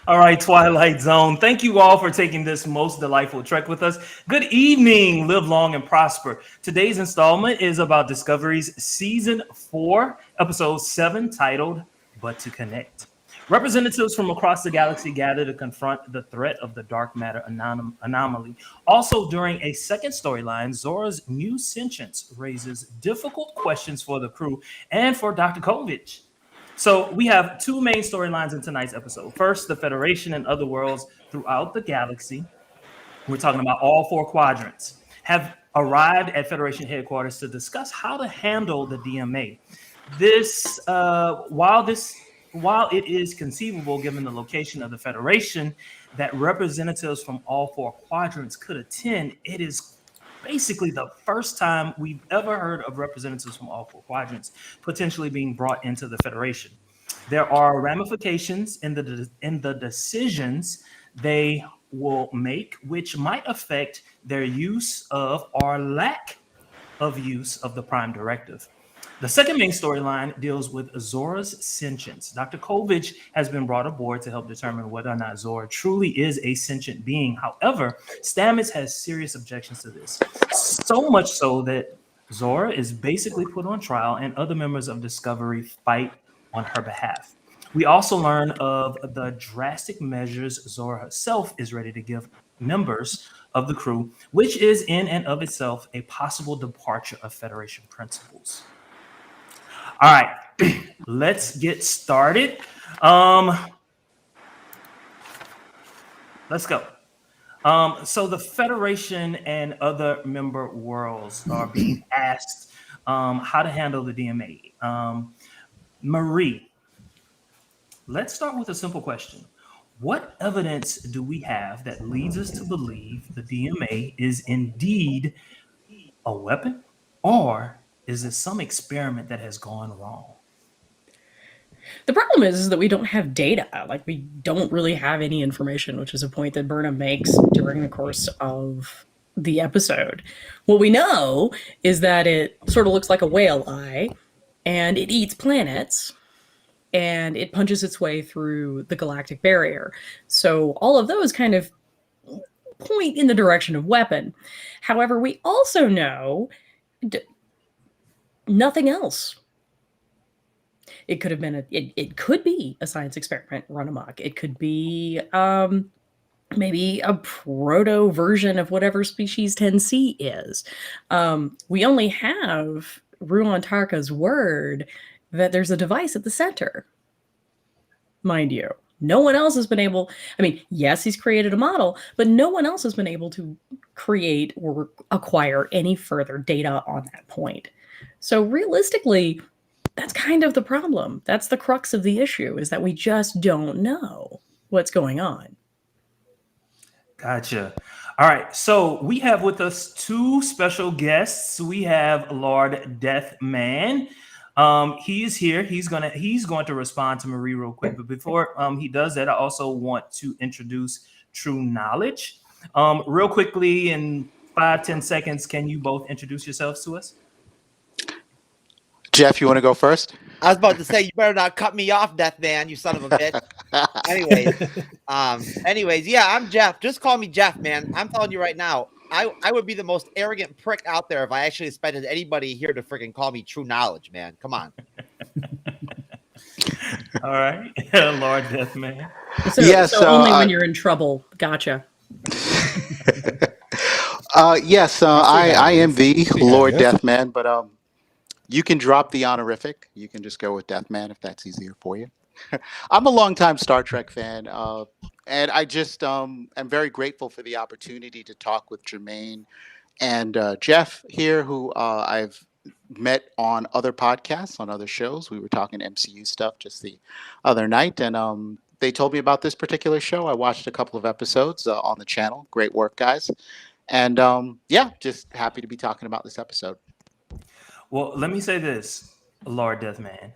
All right, Twilight Zone. Thank you all for taking this most delightful trek with us. Good evening, live long and prosper. Today's installment is about Discovery's Season 4, Episode 7, titled But to Connect. Representatives from across the galaxy gather to confront the threat of the dark matter anomaly. Also, during a second storyline, Zora's new sentience raises difficult questions for the crew and for Dr. Kovich. So we have two main storylines in tonight's episode. First, the Federation and other worlds throughout the galaxy. We're talking about all four quadrants have arrived at Federation headquarters to discuss how to handle the DMA. This, while it is conceivable, given the location of the Federation, that representatives from all four quadrants could attend, it is basically the first time we've ever heard of representatives from all four quadrants potentially being brought into the Federation. There are ramifications in the decisions they will make, which might affect their use of or lack of use of the Prime Directive. The second main storyline deals with Zora's sentience. Dr. Kovich has been brought aboard to help determine whether or not Zora truly is a sentient being. However, Stamets has serious objections to this. So much so that Zora is basically put on trial and other members of Discovery fight on her behalf. We also learn of the drastic measures Zora herself is ready to give members of the crew, which is in and of itself a possible departure of Federation principles. All right, let's get started. Let's go. So the Federation and other member worlds are being asked how to handle the DMA. Marie, let's start with a simple question. What evidence do we have that leads us to believe the DMA is indeed a weapon, or is it some experiment that has gone wrong? The problem is that we don't have data. Like, we don't really have any information, which is a point that Burnham makes during the course of the episode. What we know is that it sort of looks like a whale eye, and it eats planets, and it punches its way through the galactic barrier. So all of those kind of point in the direction of weapon. However, we also know nothing else. It could have been it could be a science experiment run amok. It could be maybe a proto version of whatever species 10C is. We only have Ruon Tarka's word that there's a device at the center, mind you. No one else has been able, I mean, yes, he's created a model, but no one else has been able to create or acquire any further data on that point. So realistically, that's kind of the problem. That's the crux of the issue, is that we just don't know what's going on. Gotcha. All right. So we have with us two special guests. We have Lord Deathman. He is here. He's going to respond to Marie real quick. But before he does that, I also want to introduce True Knowledge. Real quickly, in 5-10 seconds, can you both introduce yourselves to us? Jeff, you want to go first? I was about to say, you better not cut me off, Deathman, you son of a bitch. Anyways, yeah, I'm Jeff. Just call me Jeff, man. I'm telling you right now, I would be the most arrogant prick out there if I actually expected anybody here to freaking call me True Knowledge, man. Come on. All right, Lord Death Man. So only when you're in trouble. Gotcha. Yes, I am the Lord Deathman, but you can drop the honorific. You can just go with Deathman if that's easier for you. I'm a longtime Star Trek fan, and I just am very grateful for the opportunity to talk with Jermaine and Jeff here, who I've met on other podcasts, on other shows. We were talking MCU stuff just the other night, and they told me about this particular show. I watched a couple of episodes on the channel. Great work, guys. And yeah, just happy to be talking about this episode. Well, let me say this, Lord Death Man.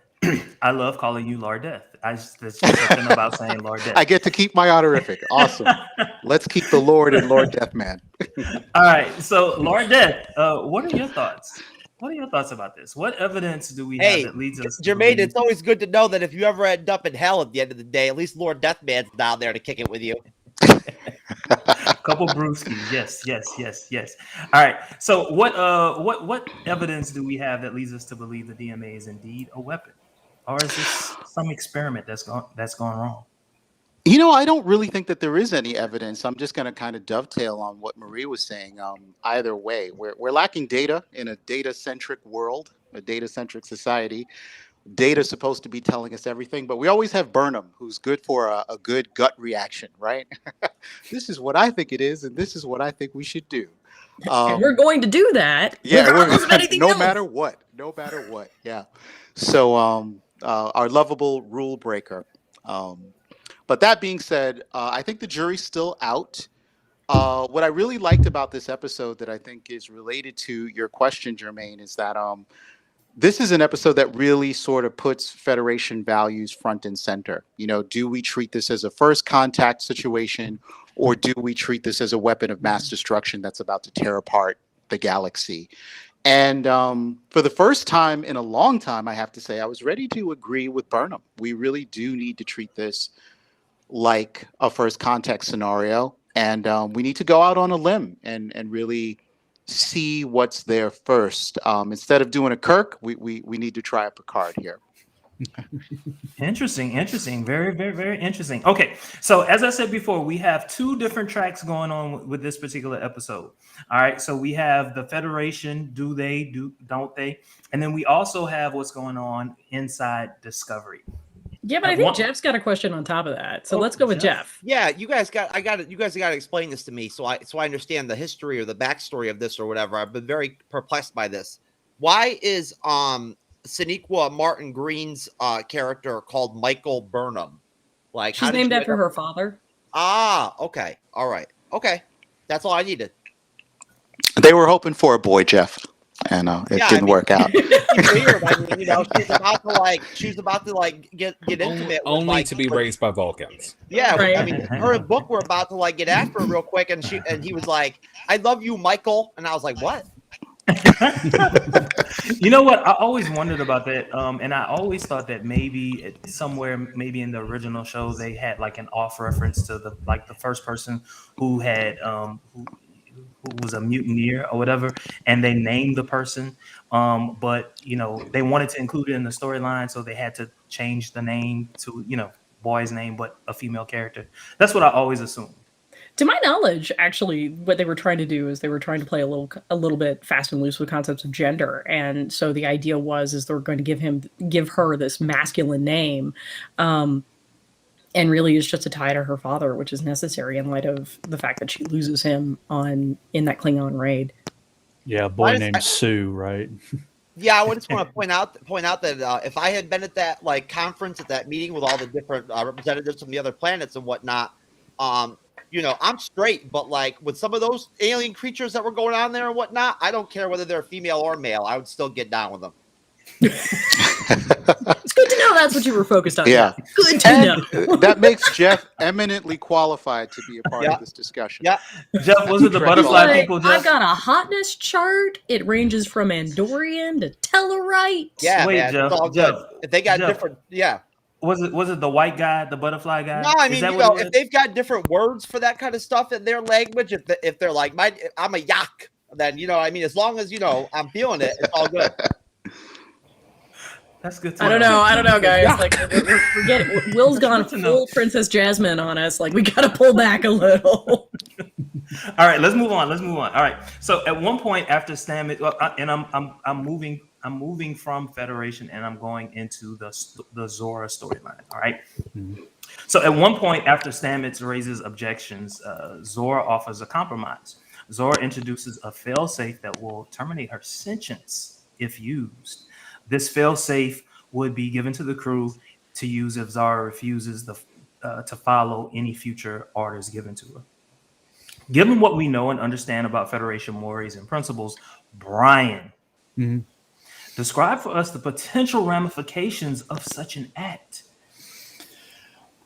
I love calling you Lord Death. There's just something about saying Lord Death. I get to keep my honorific. Awesome. Let's keep the Lord and Lord Deathman. All right. So, Lord Death, what are your thoughts? What are your thoughts about this? What evidence do we have that leads us to Jermaine, believe- it's always good to know that if you ever end up in hell at the end of the day, at least Lord Deathman's down there to kick it with you. Couple brewskis. Yes. All right. So what evidence do we have that leads us to believe the DMA is indeed a weapon? Or is this some experiment that's gone wrong? You know, I don't really think that there is any evidence. I'm just going to kind of dovetail on what Marie was saying. Either way, we're lacking data in a data-centric world, a data-centric society. Data's supposed to be telling us everything, but we always have Burnham, who's good for a good gut reaction, right? This is what I think it is, and this is what I think we should do. And we're going to do that. Yeah, regardless of anything no else. matter what. Yeah. So our lovable rule breaker. But that being said, I think the jury's still out. What I really liked about this episode that I think is related to your question, Jermaine, is that this is an episode that really sort of puts Federation values front and center. You know, do we treat this as a first contact situation, or do we treat this as a weapon of mass destruction that's about to tear apart the galaxy? And for the first time in a long time, I have to say, I was ready to agree with Burnham. We really do need to treat this like a first contact scenario. And we need to go out on a limb and really see what's there first. Instead of doing a Kirk, we need to try a Picard here. Interesting. Very, very, very interesting. Okay, so as I said before, we have two different tracks going on with this particular episode. All right, so we have the Federation, don't they? And then we also have what's going on inside Discovery. Yeah, but I think Jeff's got a question on top of that. So let's go with Jeff. Yeah, you guys got to explain this to me so I understand the history or the backstory of this or whatever. I've been very perplexed by this. Why is Sonequa Martin Green's character called Michael Burnham? Like, she's named after her father. Ah, okay. All right. Okay. That's all I needed. They were hoping for a boy, Jeff. And it didn't work out. Weird. I mean, you know, she's about to get intimate. Only to be raised by Vulcans. Yeah, right. I mean, her and Book were about to get after her real quick, and he was like, "I love you, Michael," and I was like, "What?" You know what? I always wondered about that, and I always thought that maybe somewhere, maybe in the original show, they had like an off reference to the first person who had who was a mutineer or whatever, and they named the person, but you know they wanted to include it in the storyline, so they had to change the name to boy's name but a female character. That's what I always assumed. To my knowledge, actually, what they were trying to do is they were trying to play a little bit fast and loose with concepts of gender, and so the idea is they're going to give her this masculine name, and really is just to tie to her father, which is necessary in light of the fact that she loses him in that Klingon raid. Yeah, a boy named Sue, right? Yeah, I just want to point out that if I had been at that conference, at that meeting with all the different representatives from the other planets and whatnot, I'm straight, but with some of those alien creatures that were going on there and whatnot, I don't care whether they're female or male. I would still get down with them. It's good to know that's what you were focused on. Yeah. Good to know. That makes Jeff eminently qualified to be a part of this discussion. Yeah. Jeff, was it the butterfly people, Jeff? I've got a hotness chart. It ranges from Andorian to Tellarite. Yeah, Wait, man, Jeff, it's all good. If they got different, yeah. was it the white guy, the butterfly guy? No, I Is mean, that you what know, it if was? they've got different words for that kind of stuff in their language, if they're like, I'm a yak, then, you know, I mean, as long as, you know, I'm feeling it, it's all good. That's good to I know. don't know, guys. Like we're getting Will's gone Good to know. full Princess Jasmine on us. Like we gotta pull back a little. All right, let's move on. All right. So at one point after Stamets, and I'm moving from Federation, and I'm going into the Zora storyline. All right. Mhm. So at one point after Stamets raises objections, Zora offers a compromise. Zora introduces a failsafe that will terminate her sentience if used. This failsafe would be given to the crew to use if Zara refuses to follow any future orders given to her. Given what we know and understand about Federation mores and principles, Brian, Mhm. describe for us the potential ramifications of such an act.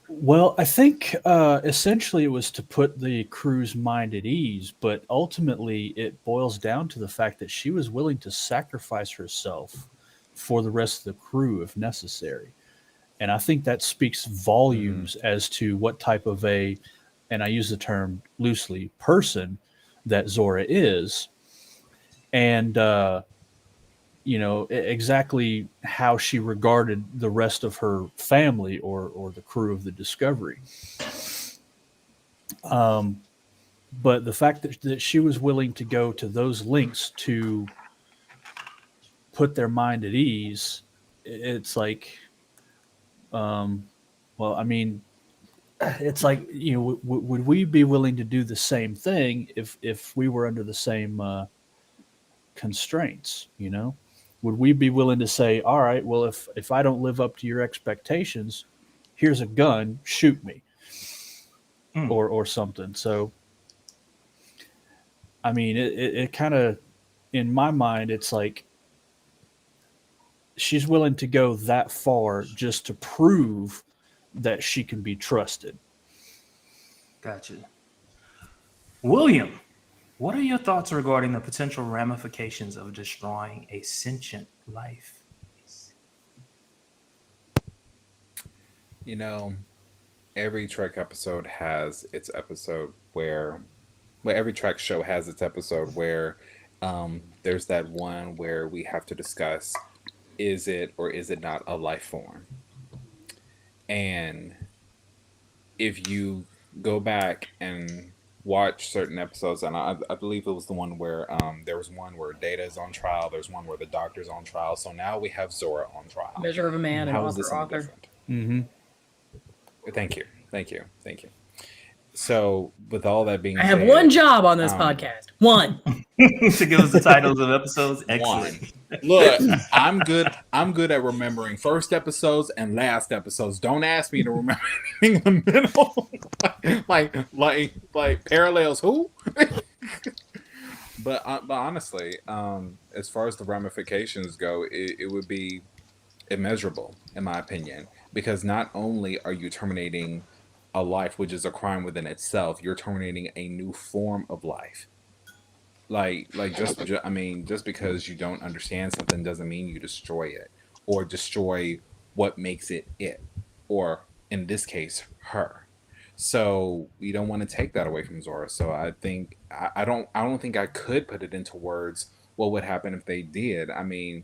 Well, I think essentially it was to put the crew's mind at ease, but ultimately it boils down to the fact that she was willing to sacrifice herself for the rest of the crew if necessary. And I think that speaks volumes as to what type of and I use the term loosely, person that Zora is. And, exactly how she regarded the rest of her family or the crew of the Discovery. But the fact that she was willing to go to those lengths to put their mind at ease, it's like, well, I mean, it's like, would we be willing to do the same thing if we were under the same constraints? Would we be willing to say, all right, well, if I don't live up to your expectations, here's a gun, shoot me, Mm. or something. So I mean, it kind of, in my mind, it's like she's willing to go that far just to prove that she can be trusted. Gotcha. William, what are your thoughts regarding the potential ramifications of destroying a sentient life? You know, every Trek episode has its episode where, well, every Trek show has its episode where there's that one where we have to discuss, is it or is it not a life form? And if you go back and watch certain episodes, and I believe it was the one where there was one where Data is on trial, there's one where the Doctor's on trial, so now we have Zora on trial. Measure of a Man and How is this any author. different? Mm-hmm. Thank you. So, with all that being I have said, one job on this podcast. One. To give us the titles of episodes. Excellent. Look, I'm good at remembering first episodes and last episodes. Don't ask me to remember anything in the middle. like parallels who? But honestly, as far as the ramifications go, it would be immeasurable, in my opinion, because not only are you terminating a life, which is a crime within itself, you're terminating a new form of life. I mean, just because you don't understand something doesn't mean you destroy it or destroy what makes it, or in this case, her. So you don't want to take that away from Zora. So I think I don't think I could put it into words what would happen if they did. I mean,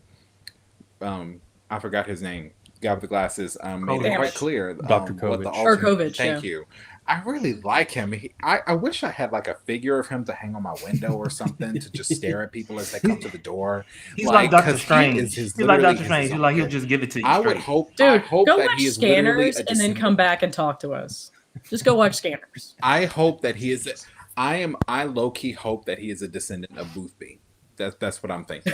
I forgot his name. Guy with the glasses made it quite clear Dr. what the Kovich. alternate. Kovich, Thank yeah. you. I really like him. I wish I had like a figure of him to hang on my window or something to just stare at people as they come to the door. He's like Dr. 'cause Strange. he is He's like literally Dr. Strange. He's like he'll just give it to you. I would straight. hope. Dude, I hope go that watch he is literally Scanners a and then descendant. come back and talk to us. Just go watch Scanners. I hope that he is. I low key hope that he is a descendant of Boothby. That's what I'm thinking.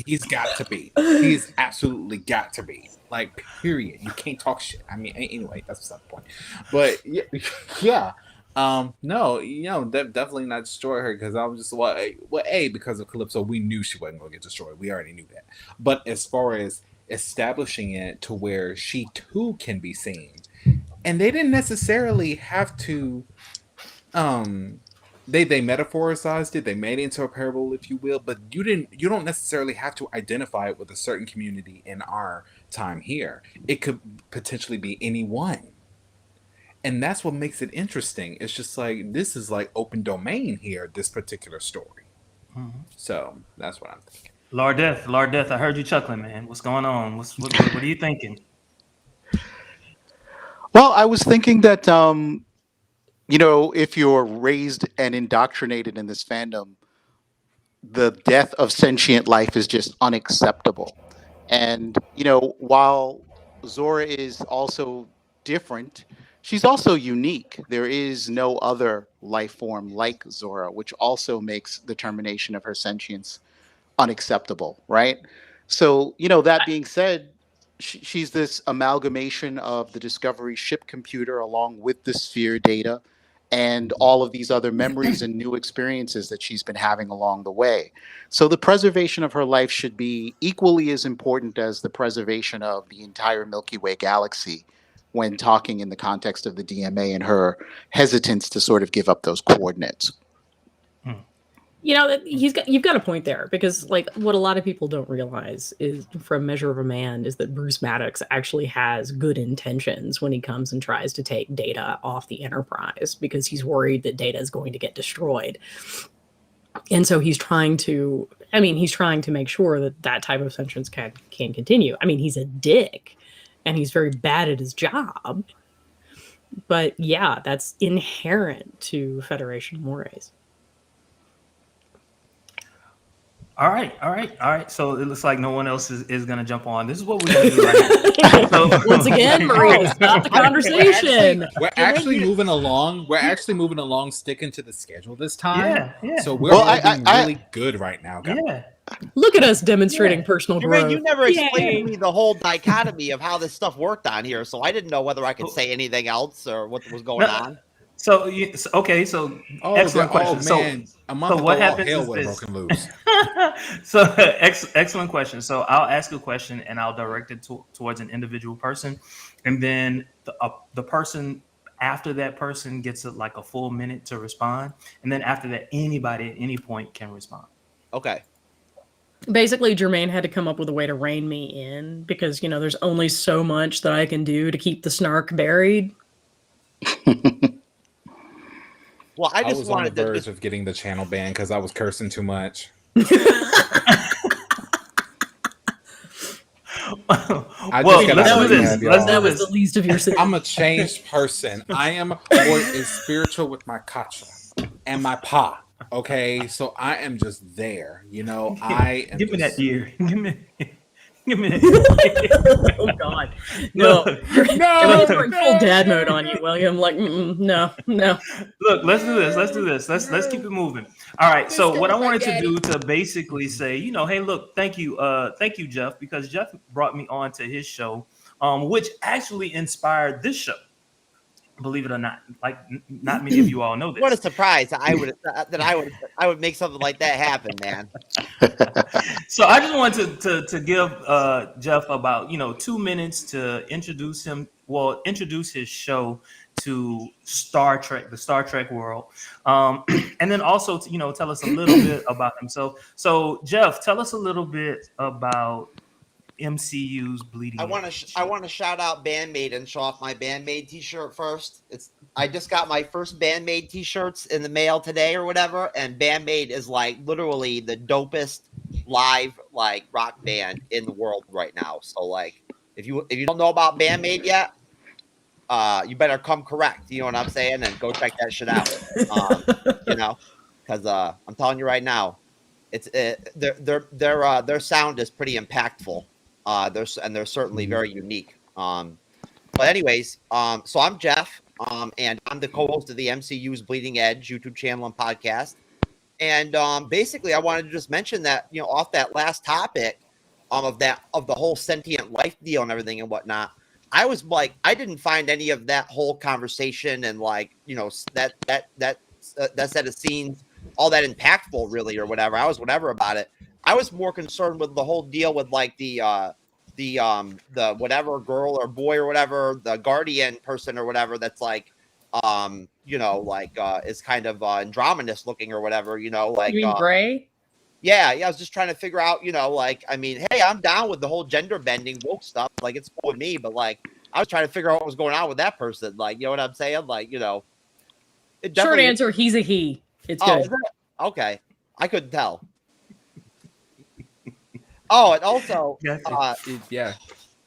He's got to be. He's absolutely got to be. Like, period. You can't talk shit. I mean, anyway, that's beside the point. But yeah. No, definitely not destroy her because I was just because of Calypso, we knew she wasn't gonna get destroyed. We already knew that. But as far as establishing it to where she too can be seen, and they didn't necessarily have to they metaphoricized it, they made it into a parable, if you will, but you don't necessarily have to identify it with a certain community in our time here. It could potentially be anyone. And that's what makes it interesting. It's just like this is like open domain here, this particular story. So that's what I'm thinking. Lord Death, I heard you chuckling, man. What's going on? What are you thinking? Well, I was thinking that if you're raised and indoctrinated in this fandom, the death of sentient life is just unacceptable. And while Zora is also different, she's also unique. There is no other life form like Zora, which also makes the termination of her sentience unacceptable, right? So, that being said, she's this amalgamation of the Discovery ship computer along with the sphere data and all of these other memories and new experiences that she's been having along the way. So the preservation of her life should be equally as important as the preservation of the entire Milky Way galaxy when talking in the context of the DMA and her hesitance to sort of give up those coordinates. You've got a point there, because like what a lot of people don't realize is from Measure of a Man is that Bruce Maddox actually has good intentions when he comes and tries to take Data off the Enterprise, because he's worried that Data is going to get destroyed. And so he's trying to make sure that that type of sentience can continue. I mean, he's a dick and he's very bad at his job. But yeah, that's inherent to Federation mores. All right. So it looks like no one else is going to jump on. This is what we're going to do right now. So, once again, Maria, stop the conversation. We're actually moving along. We're actually moving along, sticking to the schedule this time. Yeah. So we're doing really good right now, guys. Yeah. Look at us demonstrating personal growth. You never explained to me the whole dichotomy of how this stuff worked on here, so I didn't know whether I could say anything else or what was going on. So excellent question. Man, a month ago, what happens hell is would have this. broken loose. So excellent question. So I'll ask a question and I'll direct it towards an individual person, and then the person after that person gets like a full minute to respond, and then after that, anybody at any point can respond. Okay. Basically, Jermaine had to come up with a way to rein me in, because there's only so much that I can do to keep the snark buried. Well, I was on the verge of getting the channel banned because I was cursing too much. That was the least of your sins. I'm a changed person. I am more is spiritual with my kacha and my pa. Okay, so I am just there. I am Give me that ear. Give me that. Oh God, no! We're in full dad mode on you, William. Like, no. Look, let's do this. Let's keep it moving. All right. So what I wanted to do to basically say, hey, look, thank you, Jeff, because Jeff brought me on to his show, which actually inspired this show. Believe it or not, like not many of you all know this. What a surprise! I would make something like that happen, man. So I just wanted to give Jeff about 2 minutes to introduce his show to Star Trek, the Star Trek world, and then also to tell us a little bit about himself. So Jeff, tell us a little bit about MCU's Bleeding Edge. I want to shout out Bandmade and show off my Bandmade t-shirt first. I just got my first Bandmade t-shirts in the mail today or whatever, and Bandmade is like literally the dopest live like rock band in the world right now. So like if you don't know about Bandmade yet, you better come correct. You know what I'm saying? And go check that shit out. Because I'm telling you right now, it's their sound is pretty impactful. They're certainly very unique. But anyways, so I'm Jeff, and I'm the co-host of the MCU's Bleeding Edge YouTube channel and podcast. And basically, I wanted to just mention that off that last topic, of the whole sentient life deal and everything and whatnot. I was like, I didn't find any of that whole conversation and like that set of scenes all that impactful really or whatever. I was whatever about it. I was more concerned with the whole deal with like the whatever girl or boy or whatever, the guardian person or whatever that's like is kind of androgynous looking or whatever, like You mean gray? yeah, I was just trying to figure out, I mean, hey, I'm down with the whole gender bending woke stuff, like it's cool with me, but like I was trying to figure out what was going on with that person, like, you know what I'm saying, like, it Short definitely. answer, he's a he. It's Oh, good. is it? Okay, I couldn't tell. Oh, and also, Yeah.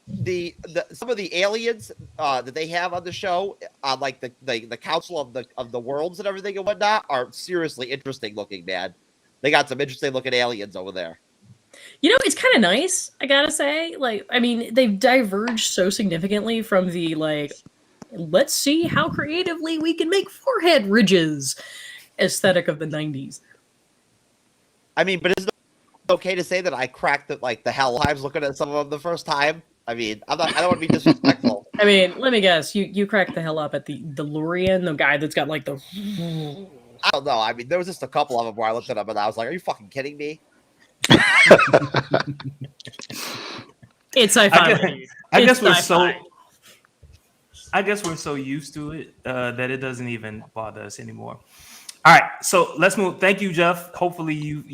the some of the aliens that they have on the show, like the council of the worlds and everything and whatnot, are seriously interesting looking, man. They got some interesting looking aliens over there. You know, it's kind of nice, I gotta say. Like, I mean, they've diverged so significantly from the, like, let's see how creatively we can make forehead ridges aesthetic of the 90s. I mean, but is it okay to say that I cracked the hell times looking at some of them the first time? I mean, I don't want to be disrespectful. I mean, let me guess, you cracked the hell up at the DeLorean, the guy that's got, like, the... I don't know. I mean, there was just a couple of them where I looked at them and I was like, "Are you fucking kidding me?" It's sci-fi. I guess we're so used to it that it doesn't even bother us anymore. All right, so let's move. Thank you, Jeff. Hopefully, you've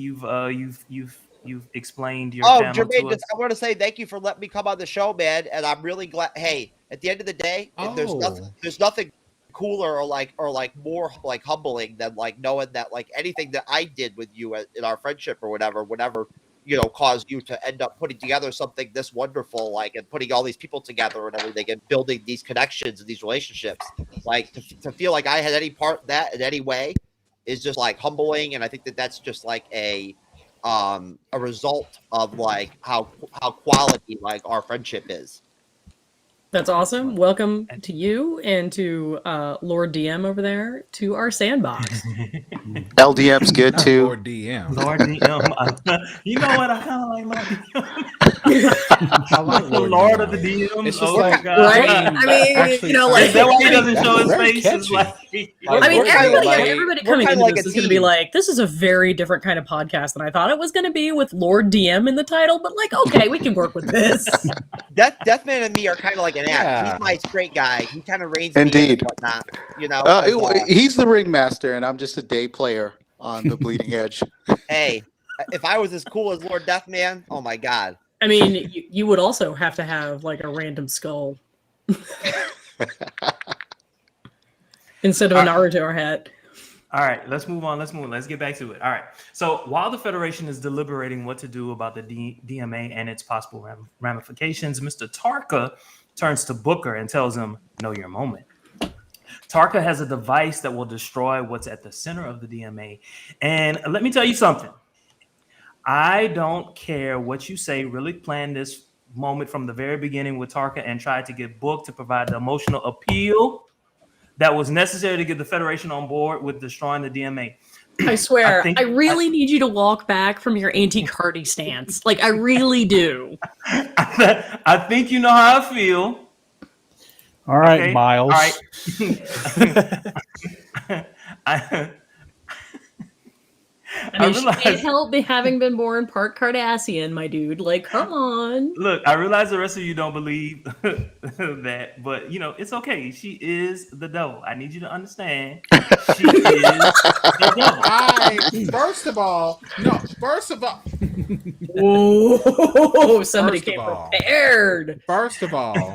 explained your channel Jermaine, to us. I want to say thank you for letting me come on the show, man. And I'm really glad. Hey, at the end of the day, there's nothing cooler or more like humbling than like knowing that like anything that I did with you in our friendship or whatever caused you to end up putting together something this wonderful, like, and putting all these people together and everything and building these connections and these relationships. Like to feel like I had any part in that in any way is just like humbling, and I think that that's just like a result of like how quality like our friendship is. That's awesome. Welcome to you and to Lord DM over there to our sandbox. LDM's good too. Lord DM. Lord DM. You know what? I kind of like Lord DM. I like The Lord of the DMs. It's just Oh, like, God. Right? I mean, actually, you know, like- Is that why he doesn't show his very face? It's catchy. like, I mean, We're kinda everybody coming we're into kinda like this a is going to be team. like, this is a very different kind of podcast than I thought it was going to be with Lord DM in the title, but like, okay, we can work with this. Deathman and me are kind of like an act. Yeah. He's my straight guy. He kind of reigns me in Indeed. and whatnot. You know, He's the ringmaster, and I'm just a day player on the bleeding edge. hey, if I was as cool as Lord Deathman, oh my god. I mean, you would also have to have like a random skull instead of a Naruto hat. all right, let's move on. Let's get back to it. All right. So while the Federation is deliberating what to do about the DMA and its possible ramifications, Mr. Tarka turns to Booker and tells him, "Know your moment." Tarka has a device that will destroy what's at the center of the DMA. And let me tell you something. I don't care what you say. Really planned this moment from the very beginning with Tarka and tried to get Book to provide the emotional appeal that was necessary to get the Federation on board with destroying the DMA. I swear, I I really need you to walk back from your anti-Cardi stance. Like, I really do. I think you know how I feel. All right, Okay, Miles. all right. I mean, she realize- can't help having been born part Cardassian, my dude. Like, come on. Look, I realize the rest of you don't believe that, but you know, it's okay. She is the devil. I need you to understand. She is the devil. First of all, Whoa, somebody First of came all. prepared. first of all,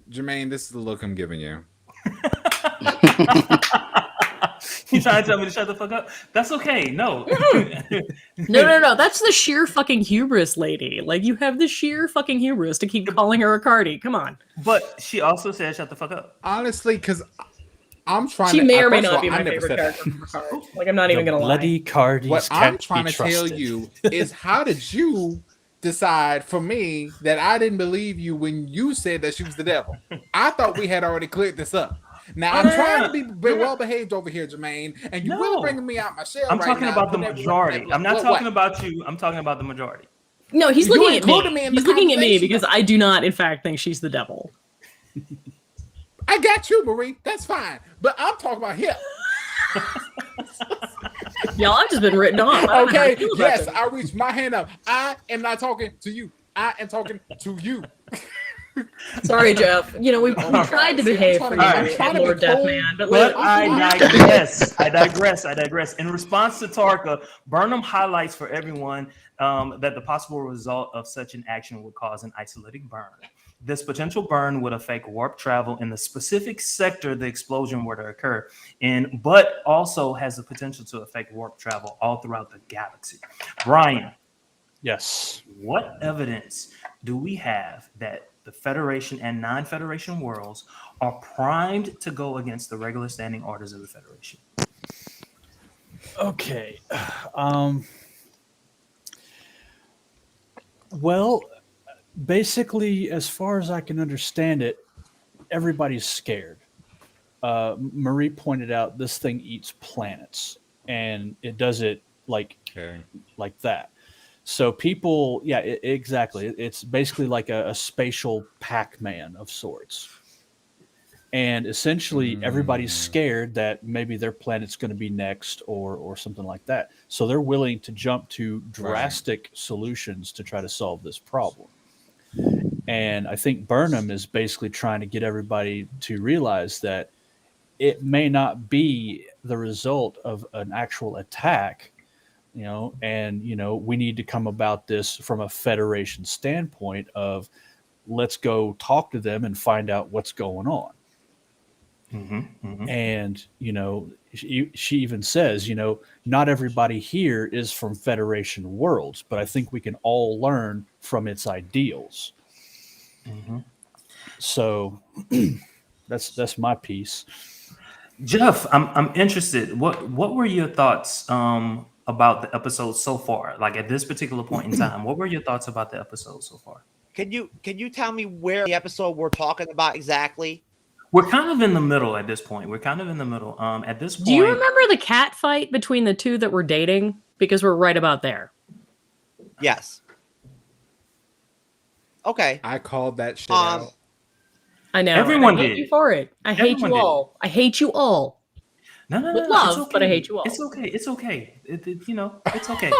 Jermaine, this is the look I'm giving you. You trying to tell me to shut the fuck up? That's okay. No. No. That's the sheer fucking hubris, lady. Like, you have the sheer fucking hubris to keep calling her a Cardi. Come on. But she also said shut the fuck up. Honestly, because I'm trying She to. may or may first of not all, be my I never favorite said that. character from Picard. Like, I'm not even gonna lie. Bloody Cardis What can't I'm trying be to tell trusted. you is, how did you decide for me that I didn't believe you when you said that she was the devil? I thought we had already cleared this up. Now I'm trying to be well behaved over here, Jermaine, and you really No. bringing me out my shell. I'm right talking now, about the putting majority. everyone- I'm not what- talking about you. I'm talking about the majority. No, he's You looking at included me. me in the He's looking at me conversation. because I do not, in fact, think she's the devil. I got you, Marie. That's fine, but I'm talking about him. Y'all, I've just been written off. I don't know how Okay, I feel about yes, this. I reached my hand up. I am not talking to you. I am talking to you. Sorry, Jeff. You know, we tried to behave for you, I'm trying to Lord be Death cold. Man, but But like, I digress. In response to Tarka, Burnham highlights for everyone that the possible result of such an action would cause an isolated burn. This potential burn would affect warp travel in the specific sector the explosion were to occur in, but also has the potential to affect warp travel all throughout the galaxy. Brian, Yes. what evidence do we have that the Federation and non-Federation worlds are primed to go against the regular standing orders of the Federation? Okay. Well, basically, as far as I can understand it, everybody's scared. Marie pointed out this thing eats planets, and it does it Okay. like that. So people, yeah, exactly. It's basically like a spatial Pac-Man of sorts. And essentially, everybody's scared that maybe their planet's going to be next, or something like that. So they're willing to jump to drastic solutions to try to solve this problem. And I think Burnham is basically trying to get everybody to realize that it may not be the result of an actual attack, and we need to come about this from a Federation standpoint of, let's go talk to them and find out what's going on. And she even says, not everybody here is from Federation worlds, but I think we can all learn from its ideals. So that's my piece. Jeff, I'm interested. What were your thoughts about the episode so far? Like at this particular point in time, what were your thoughts about the episode so far? Can you tell me where the episode we're talking about exactly? We're kind of in the middle at this point. At this point, do you remember the cat fight between the two that were dating? Because we're right about there. Yes. Okay. I called that shit out. I know. Everyone I hate did. you for it. I hate Everyone you did. all. I hate you all. No, With love, it's okay. but I hate you all. It's okay. It's okay. It's okay.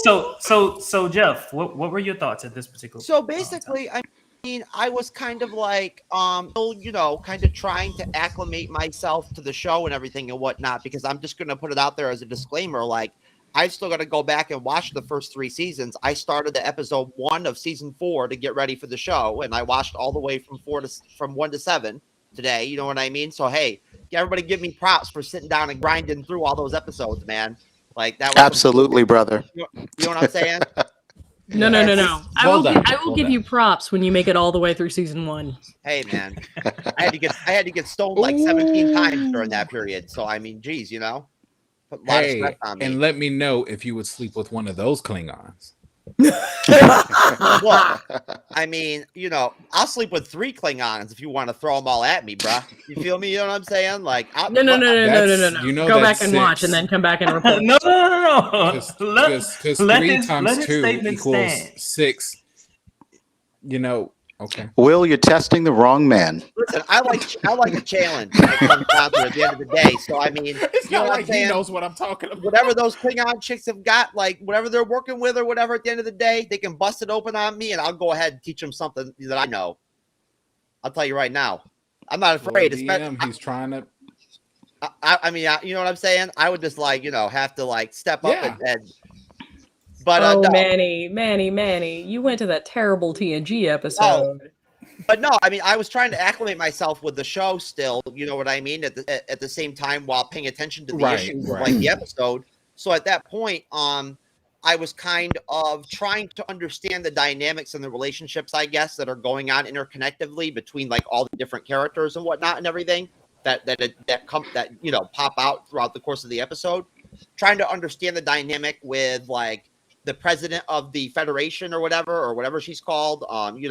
So Jeff, what were your thoughts at this particular? So basically, I mean, I was kind of like, kind of trying to acclimate myself to the show and everything and whatnot, because I'm just going to put it out there as a disclaimer. Like, I've still got to go back and watch the first 3 seasons. I started the episode 1 of season 4 to get ready for the show, and I watched all the way from 1 to 7 today. You know what I mean? So, hey, everybody give me props for sitting down and grinding through all those episodes, man. Like that was Absolutely, brother. You know what I'm saying? No. Hold on, I will hold give on. you props when you make it all the way through season 1. Hey, man, I had to get stoned like 17 times during that period. So I mean, geez, put a lot of Hey, stress on me. and let me know if you would sleep with one of those Klingons. Well, I mean, I'll sleep with 3 Klingons if you want to throw them all at me, bruh. You feel me? You know what I'm saying? Like, No. You know Go that's back and 6. watch, and then come back and report. No. Because Let 3 his times 2 statement equals stand. 6. Okay. Will, you're testing the wrong man. Listen, I like the challenge when it comes down to it at the end of the day. So I mean, It's you know not what like I'm saying? he knows what I'm talking about. Whatever those Klingon chicks have got, like whatever they're working with or whatever, at the end of the day, they can bust it open on me, and I'll go ahead and teach them something that I know. I'll tell you right now, I'm not afraid. He's trying to. I mean, you know what I'm saying? I would just have to step up Yeah. and. But Oh, no. Manny, you went to that terrible TNG episode. But no, I mean, I was trying to acclimate myself with the show still, you know what I mean, at the same time while paying attention to the issues of the episode. So at that point, I was kind of trying to understand the dynamics and the relationships, I guess, that are going on interconnectively between all the different characters and whatnot and everything that pop out throughout the course of the episode. Trying to understand the dynamic with the president of the Federation or whatever she's called, and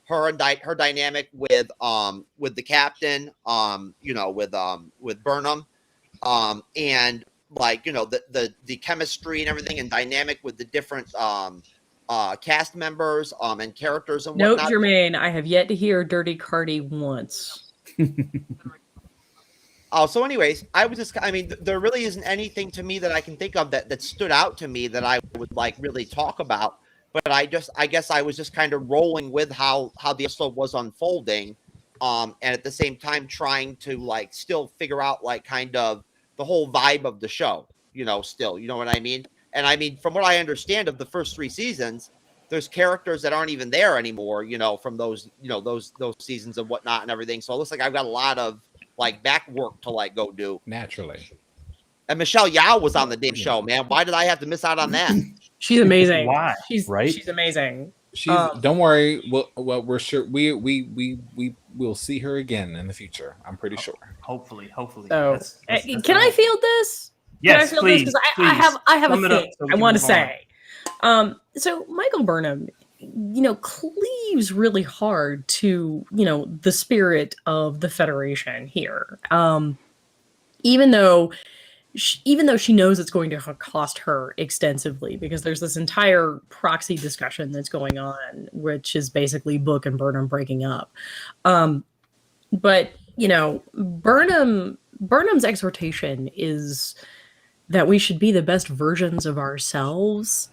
her dynamic with the captain, with Burnham, and the chemistry and everything and dynamic with the different cast members and characters and Note, whatnot. Jermaine, I have yet to hear Dirty Cardi once. Oh, so anyways, there really isn't anything to me that I can think of that stood out to me that I would really talk about. but I guess I was just kind of rolling with how the episode was unfolding, and at the same time trying to like still figure out like kind of the whole vibe of the show, still, you know what I mean? And I mean, from what I understand of the first 3 seasons, there's characters that aren't even there anymore, from those, those seasons and whatnot and everything. So it looks like I've got a lot of like back work to like go do. Naturally. And Michelle Yao was on the damn show, man. Why did I have to miss out on that? She's amazing. Why? She's Right? She's amazing. Don't worry. We're sure we'll see her again in the future. I'm pretty sure. Hopefully. So, That's can I field this? Yes, Can I field please. this? Because I have a Sum it up thing so we I can want to move on. say. So Michael Burnham, cleaves really hard to, the spirit of the Federation here. Even though she knows it's going to cost her extensively, because there's this entire proxy discussion that's going on, which is basically Book and Burnham breaking up. But Burnham's exhortation is that we should be the best versions of ourselves,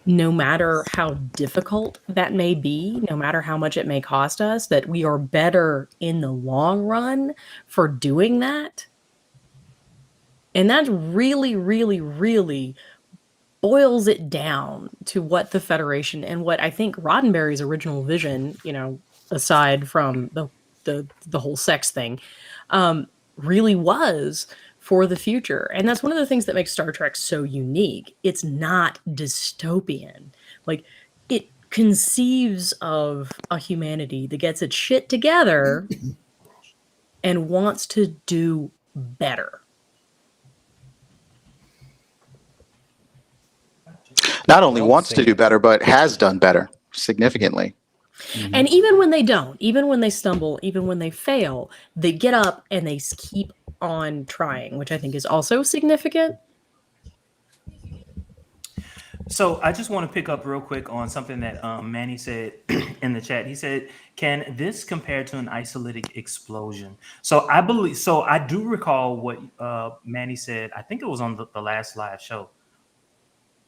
no matter how difficult that may be, no matter how much it may cost us, that we are better in the long run for doing that. And that really, really, really boils it down to what the Federation and what I think Roddenberry's original vision, aside from the whole sex thing, really was for the future. And that's one of the things that makes Star Trek so unique. It's not dystopian. Like, it conceives of a humanity that gets its shit together and wants to do better. Not only wants to do better, but has done better significantly. And even when they don't, even when they stumble, even when they fail, they get up and they keep on trying, which I think is also significant. So I just want to pick up real quick on something that Manny said in the chat. He said, "Can this compare to an isolytic explosion?" So I do recall what Manny said. I think it was on the last live show,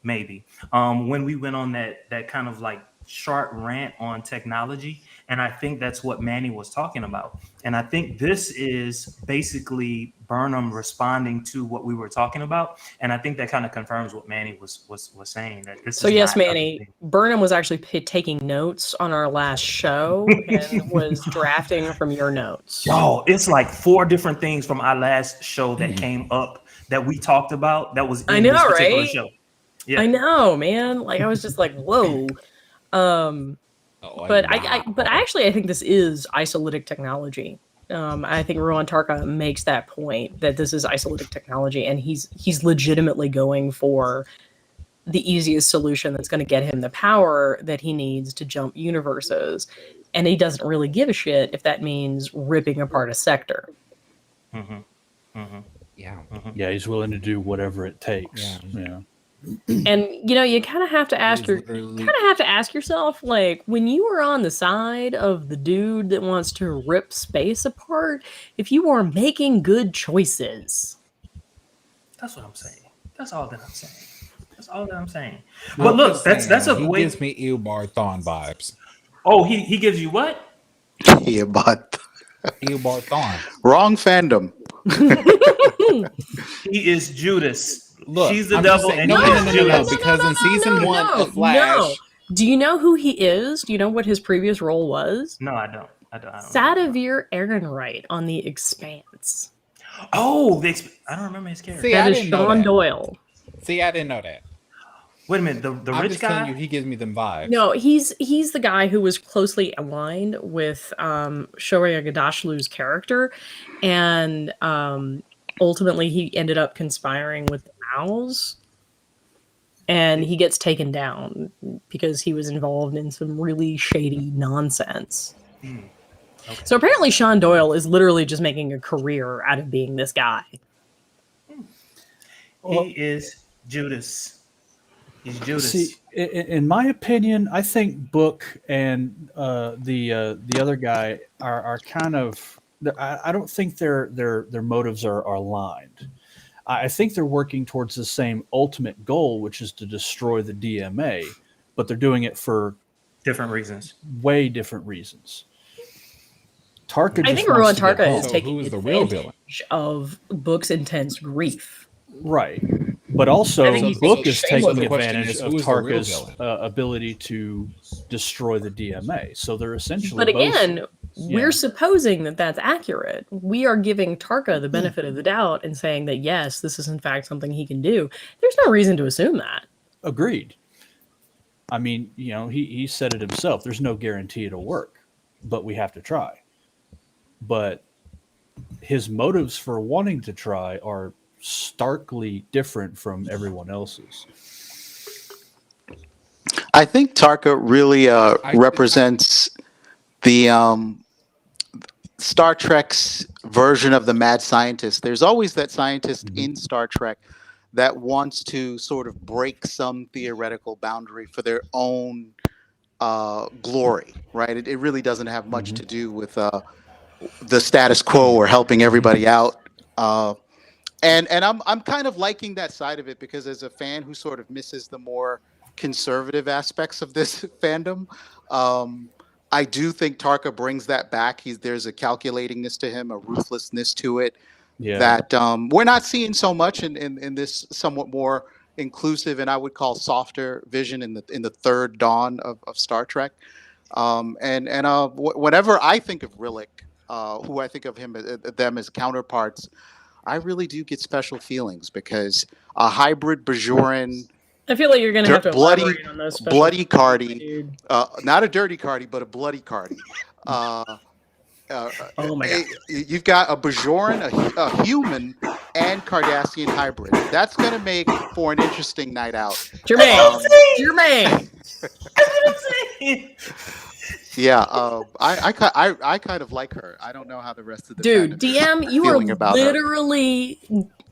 maybe, when we went on that kind of like short rant on technology, and I think that's what Manny was talking about. And I think this is basically Burnham responding to what we were talking about, and I think that kind of confirms what Manny was saying, that this So is yes, not Manny, Burnham was actually taking notes on our last show and was drafting from your notes. Yo, it's like 4 different things from our last show that came up that we talked about that was in this particular show. Yeah. I know, man. Like, I was just like, whoa. But I think this is isolytic technology. I think Rowan Tarka makes that point, that this is isolytic technology, and he's legitimately going for the easiest solution that's going to get him the power that he needs to jump universes, and he doesn't really give a shit if that means ripping apart a sector. Yeah, he's willing to do whatever it takes. Yeah. And you kind of have to ask yourself, like, when you were on the side of the dude that wants to rip space apart, if you are making good choices. That's what I'm saying. That's all that I'm saying. But look, that's a he way. gives me Eobard Thawne vibes. Oh, he gives you what? Yeah, but Eobard Thawne. wrong fandom. He is Judas. Look, she's the I'm devil, saying, and no, he's Judas. because in season 1 of Flash, Do you know who he is? Do you know what his previous role was? No, I don't. I don't Sadavir Ehrenreich on The Expanse. Oh, I don't remember his character. See, That I is didn't know Sean that. Doyle. See, I didn't know that. Wait a minute, the I'm rich just telling guy. you, he gives me them vibes. No, he's the guy who was closely aligned with Shohreh Aghdashloo's character, and ultimately he ended up conspiring with the Mows, and he gets taken down because he was involved in some really shady nonsense. Okay. So apparently Sean Doyle is literally just making a career out of being this guy. He is Judas. He's Judas. See, in my opinion, I think Book and the other guy are kind of. I don't think their motives are aligned. I think they're working towards the same ultimate goal, which is to destroy the DMA. but they're doing it for Different reasons. way different reasons. Tarka I just think wants Ruan to get Tarka home. is So taking who is the real advantage of Book's intense grief. Right. But also, I think he's Book taking is shame taking with it. advantage So of who is the real Tarka's villain? ability to destroy the DMA. So they're essentially But both. again, Yeah. we're supposing that that's accurate. We are giving Tarka the benefit of the doubt and saying that, yes, this is in fact something he can do. There's no reason to assume that. Agreed. I mean, he said it himself. There's no guarantee it'll work, but we have to try. But his motives for wanting to try are starkly different from everyone else's. I think Tarka really represents the Star Trek's version of the mad scientist. There's always that scientist in Star Trek that wants to sort of break some theoretical boundary for their own glory, right? It really doesn't have much to do with the status quo or helping everybody out. And I'm kind of liking that side of it, because as a fan who sort of misses the more conservative aspects of this fandom, I do think Tarka brings that back. There's a calculatingness to him, a ruthlessness to it that we're not seeing so much in this somewhat more inclusive and I would call softer vision in the third dawn of Star Trek. Whenever I think of Rillick, who I think of them as counterparts, I really do get special feelings, because a hybrid Bajoran, I feel like you're going to have to bloody, elaborate on those special bloody feelings, Cardi, dude. not a dirty Cardi, but a bloody Cardi. Oh my God. You've got a Bajoran, a human, and Cardassian hybrid. That's going to make for an interesting night out. Jermaine! Jermaine! That's what I'm saying. Yeah, I kind of like her. I don't know how the rest of the Dude, fandom is DM, you are feeling about her.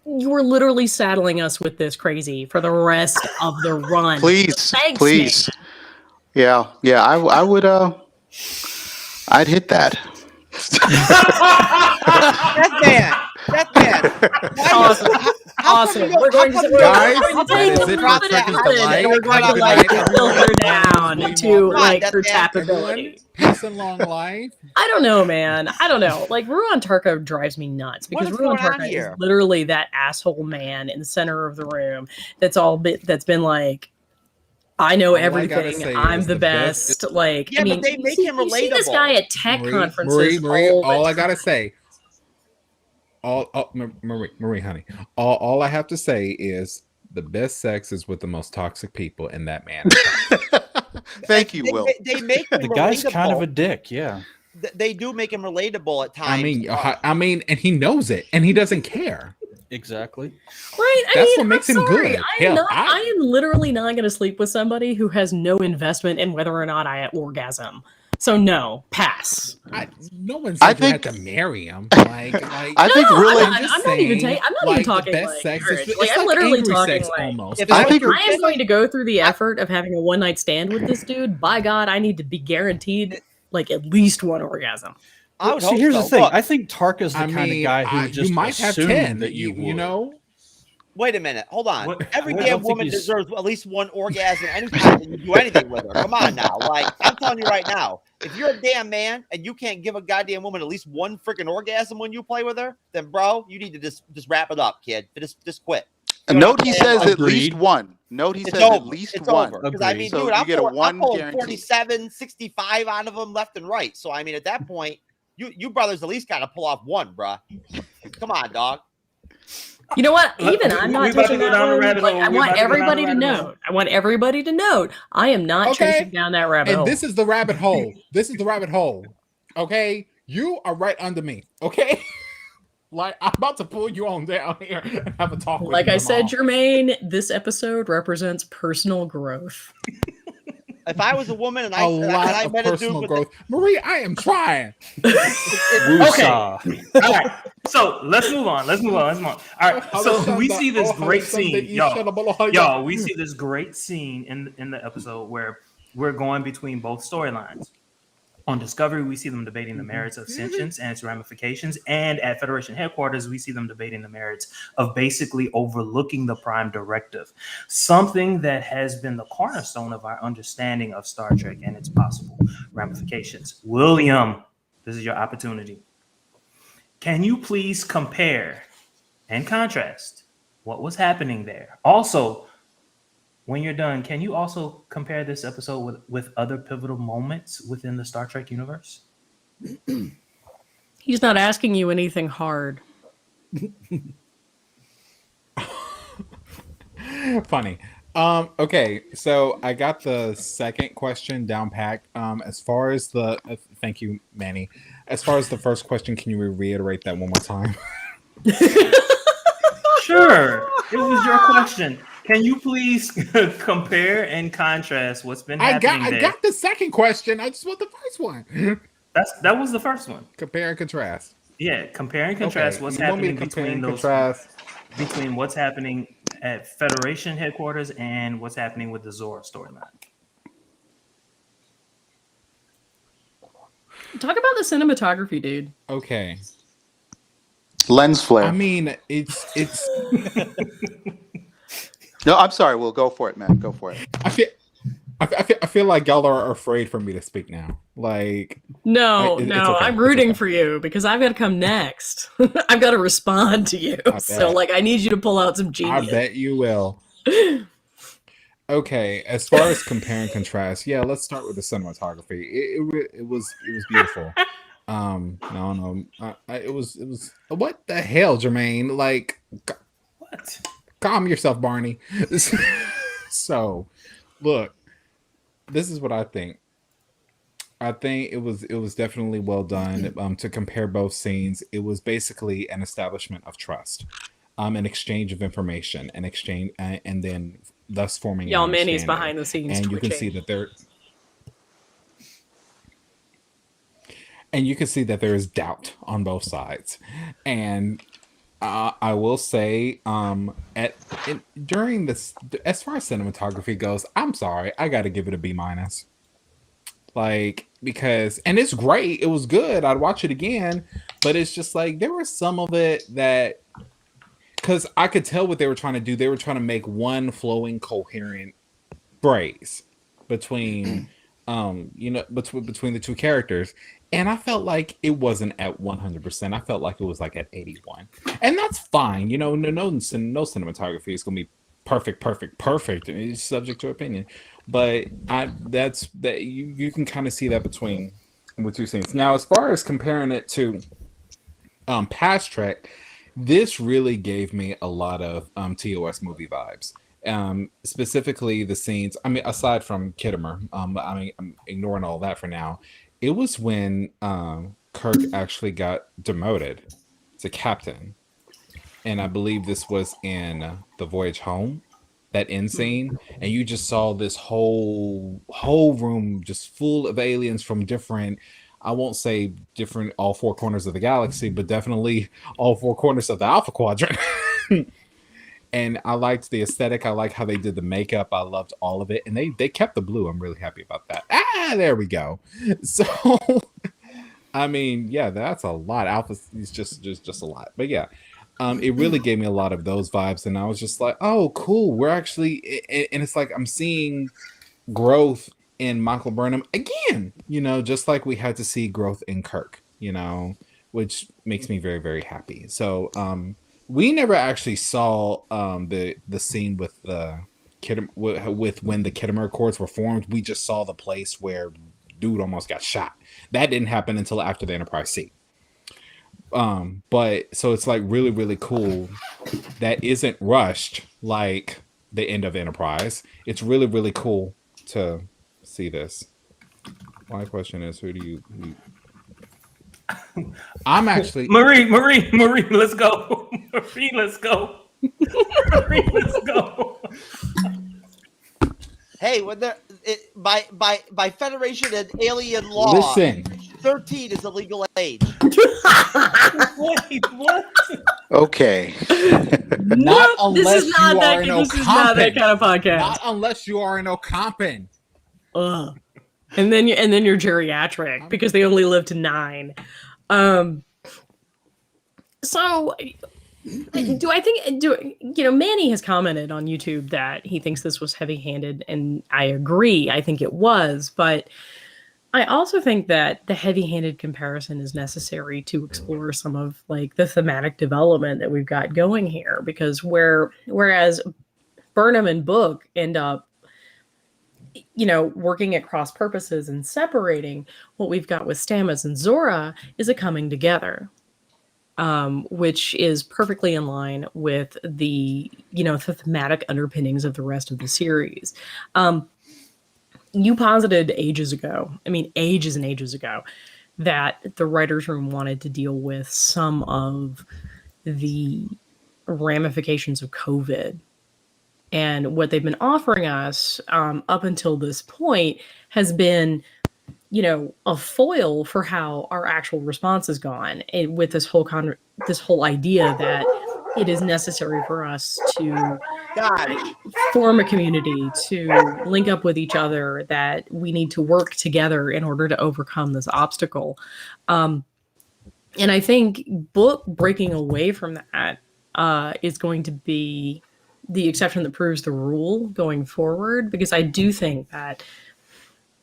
literally saddling us with this crazy for the rest of the run. Please, Thanks, please. man. Yeah, I would, I'd hit that. That man. Awesome. Awesome. We're going to Guys, take that is it for Trek is the Light. and we're going to Have a good like night, filter everyone. down to like her Everyone, tappability. peace and long life. I don't know, man. I don't know. Like Ruan Tarka drives me nuts because What is Ruan going on Tarka is here? literally that asshole man in the center of the room that's been like, I know All I gotta everything. say I'm is the the best. best- Like, Yeah, I but mean, they make you him see this relatable. guy at tech conferences. Marie, all the all I time. gotta say, Marie, honey, all I have to say is the best sex is with the most toxic people, and that man. Thank you, Will. They make him The guy's kind of a relatable. dick, yeah. They do make him relatable at times. I mean, and he knows it, and he doesn't care. Exactly. Right. That's I'm what makes him sorry. good. Hell, I am literally not going to sleep with somebody who has no investment in whether or not I orgasm. So no, pass. No one I said you had think- to marry him. I think really- I'm not even talking the best like sex marriage. is like it's I'm like literally angry talking sex like almost. If It's I like think- you're- I am going to go through the effort of having a one night stand with this dude. By God, I need to be guaranteed like at least one orgasm. I would See, hope here's so. the thing. Look, I think Tarka's the kind of guy who just you might have assumed 10 that you would. you know. wait a minute. Hold on. Every I don't damn think woman he's- deserves at least one orgasm anytime that you do anything with her. Come on now. Like, I'm telling you right now, if you're a damn man and you can't give a goddamn woman at least one freaking orgasm when you play with her, then bro, you need to just wrap it up, kid. Just quit. You know Note what he I'm saying? says at Agreed. least one. Note he It's says over. at least It's one. over. Because I mean, So dude, you I'm get a pulling, one I'm pulling guarantee. 47, 65 out of them left and right. So I mean, at that point, you brothers at least got to pull off one, bruh. Come on, dog. You know what? Look, Even I'm not we about to touching go that down the one. rabbit Like, hole. I We're want about to go down the everybody to rabbit hole. know. I want everybody to note. I am not Okay. chasing down that rabbit And hole. this is the rabbit hole. This is the rabbit hole. Okay, you are right under me. Okay, like I'm about to pull you on down here and have a talk with Like you I said, tomorrow. Jermaine, this episode represents personal growth. If I was a woman and a I lot of met a dude personal with growth. Marie, I am trying. Woosah. All right. So let's move on. All right. So we see this great scene, y'all. We see this great scene in the episode where we're going between both storylines. On Discovery, we see them debating the merits of sentience and its ramifications. And at Federation headquarters, we see them debating the merits of basically overlooking the Prime Directive, something that has been the cornerstone of our understanding of Star Trek and its possible ramifications. William, this is your opportunity. Can you please compare and contrast what was happening there? Also, when you're done, can you also compare this episode with other pivotal moments within the Star Trek universe? He's not asking you anything hard. Funny. Okay, so I got the second question down packed. As far as the thank you, Manny. As far as the first question, can you reiterate that one more time? Sure. It was your question. Can you please compare and contrast what's been happening I there? got the second question. I just want the first one. That was the first one. Compare and contrast. Yeah, compare and contrast what's happening between those between what's happening at Federation headquarters and what's happening with the Zora storyline. Talk about the cinematography, dude. Okay. Lens flare. I mean, it's. No, I'm sorry. We'll go for it, man. Go for it. I feel like y'all are afraid for me to speak now. Like, No, it's no, okay. I'm rooting It's okay. for you because I've got to come next. I've got to respond to you. So, like, I need you to pull out some I genius. bet you will. Okay, as far as compare and contrast, yeah, let's start with the cinematography. It was beautiful. No, it was what the hell, Jermaine? Like, What? calm yourself, Barney. So, look, this is what I think. I think it was definitely well done. To compare both scenes, it was basically an establishment of trust, an exchange of information, an exchange, and then thus forming. Y'all, an Manny's understanding. behind the scenes, and you can see that there. And you can see that there is doubt on both sides, and I will say, during this, as far as cinematography goes, I'm sorry, I got to give it a B-. Like, because, and it's great, it was good, I'd watch it again, but it's just like there was some of it that, because I could tell what they were trying to do. They were trying to make one flowing, coherent phrase between, between the two characters. And I felt like it wasn't at 100%. I felt like it was like at 81. And that's fine. No cinematography is going to be perfect. It's subject to opinion. But you can kind of see that between the two scenes. Now, as far as comparing it to Past Trek, this really gave me a lot of TOS movie vibes. Specifically the scenes, I mean, aside from Kittimer, I'm ignoring all that for now. It was when Kirk actually got demoted to captain. And I believe this was in The Voyage Home, that end scene. And you just saw this whole room just full of aliens from different, I won't say different all four corners of the galaxy, but definitely all four corners of the Alpha Quadrant. And I liked the aesthetic. I like how they did the makeup. I loved all of it. And they kept the blue. I'm really happy about that. There we go. So, I mean, yeah, that's a lot. Alpha is just a lot. But yeah, it really gave me a lot of those vibes. And I was just like, oh, cool. We're actually, and it's like I'm seeing growth in Michael Burnham again, just like we had to see growth in Kirk, which makes me very, very happy. So, we never actually saw the scene with the with when the Kittimer Accords were formed. We just saw the place where dude almost got shot. That didn't happen until after the Enterprise C. But so it's like really, really cool. That isn't rushed like the end of Enterprise. It's really, really cool to see this. My question is, who do you I'm actually Marie, let's go. Marie, let's go. Marie, let's go. Hey, when by Federation and alien law, listen. 13 is the legal age. Wait, what? Okay. Not unless this is not you that. are an This is not that Ocampan. kind of podcast. Not unless you are an Ocampan. Ugh. and then you're geriatric because they only live to 9. So Manny has commented on YouTube that he thinks this was heavy-handed, and I agree. I think it was, but I also think that the heavy-handed comparison is necessary to explore some of like the thematic development that we've got going here, because whereas Burnham and Book end up working at cross purposes and separating, what we've got with Stamets and Zora is a coming together. Which is perfectly in line with the thematic underpinnings of the rest of the series. You posited ages and ages ago, that the writers' room wanted to deal with some of the ramifications of COVID. And what they've been offering us up until this point has been a foil for how our actual response has gone, and with this whole idea that it is necessary for us to form a community, to link up with each other, that we need to work together in order to overcome this obstacle. And I think Book breaking away from that is going to be the exception that proves the rule going forward, because I do think that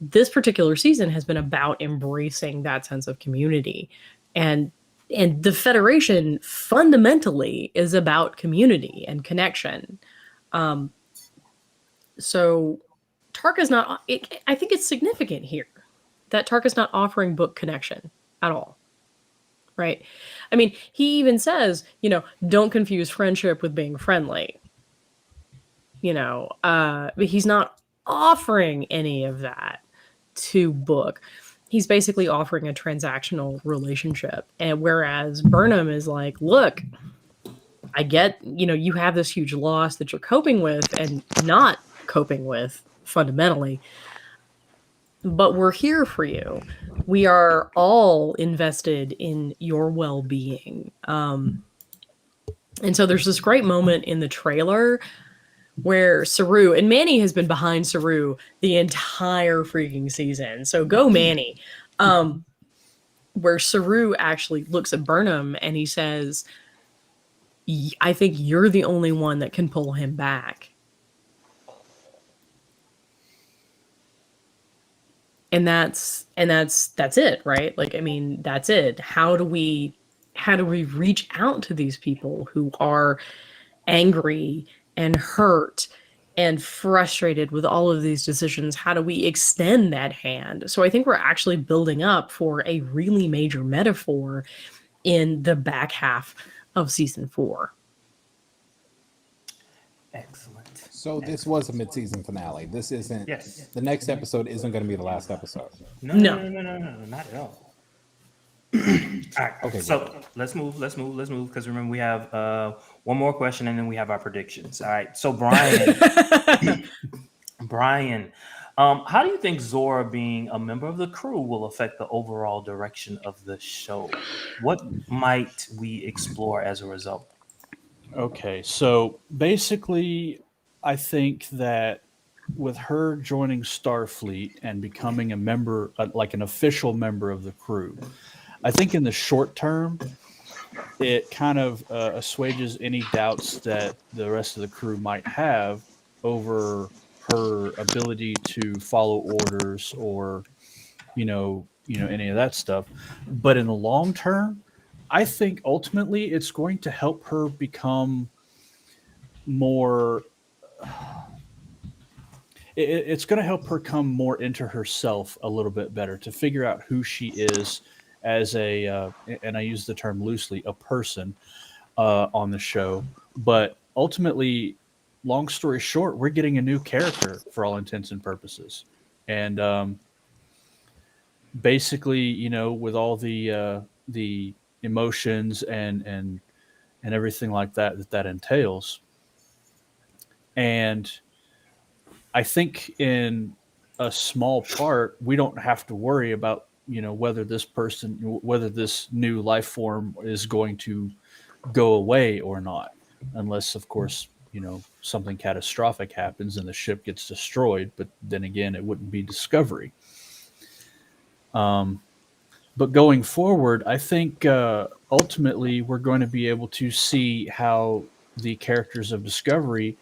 this particular season has been about embracing that sense of community, and the Federation fundamentally is about community and connection. So Tarka's not. I think it's significant here that Tarka's not offering Book connection at all. Right? I mean, he even says, don't confuse friendship with being friendly. But he's not offering any of that to Book. He's basically offering a transactional relationship. And whereas Burnham is like, look, I get, you have this huge loss that you're coping with and not coping with fundamentally, but we're here for you. We are all invested in your well-being. And so there's this great moment in the trailer where Saru, and Manny has been behind Saru the entire freaking season, so go Manny, where Saru actually looks at Burnham and he says, I think you're the only one that can pull him back. And that's it, right? Like, I mean, that's it. How do we reach out to these people who are angry and hurt and frustrated with all of these decisions? How do we extend that hand? So I think we're actually building up for a really major metaphor in the back half of season 4. Excellent. So this was a mid-season finale. This isn't. Yes. The next episode isn't going to be the last episode. No, not at all. All right. Okay. So let's move. Because remember, we have one more question, and then we have our predictions. All right. So Brian, how do you think Zora being a member of the crew will affect the overall direction of the show? What might we explore as a result? Okay, so basically, I think that with her joining Starfleet and becoming a member, like an official member of the crew, I think in the short term, it kind of assuages any doubts that the rest of the crew might have over her ability to follow orders or, any of that stuff. But in the long term, I think ultimately it's going to help her become more. It's going to help her come more into herself a little bit better, to figure out who she is as a, and I use the term loosely, a person on the show. But ultimately, long story short, we're getting a new character for all intents and purposes. And basically, with all the emotions and everything like that entails. And I think in a small part, we don't have to worry about, whether this new life form is going to go away or not, unless, of course, something catastrophic happens and the ship gets destroyed. But then again, it wouldn't be Discovery. But going forward, I think ultimately we're going to be able to see how the characters of Discovery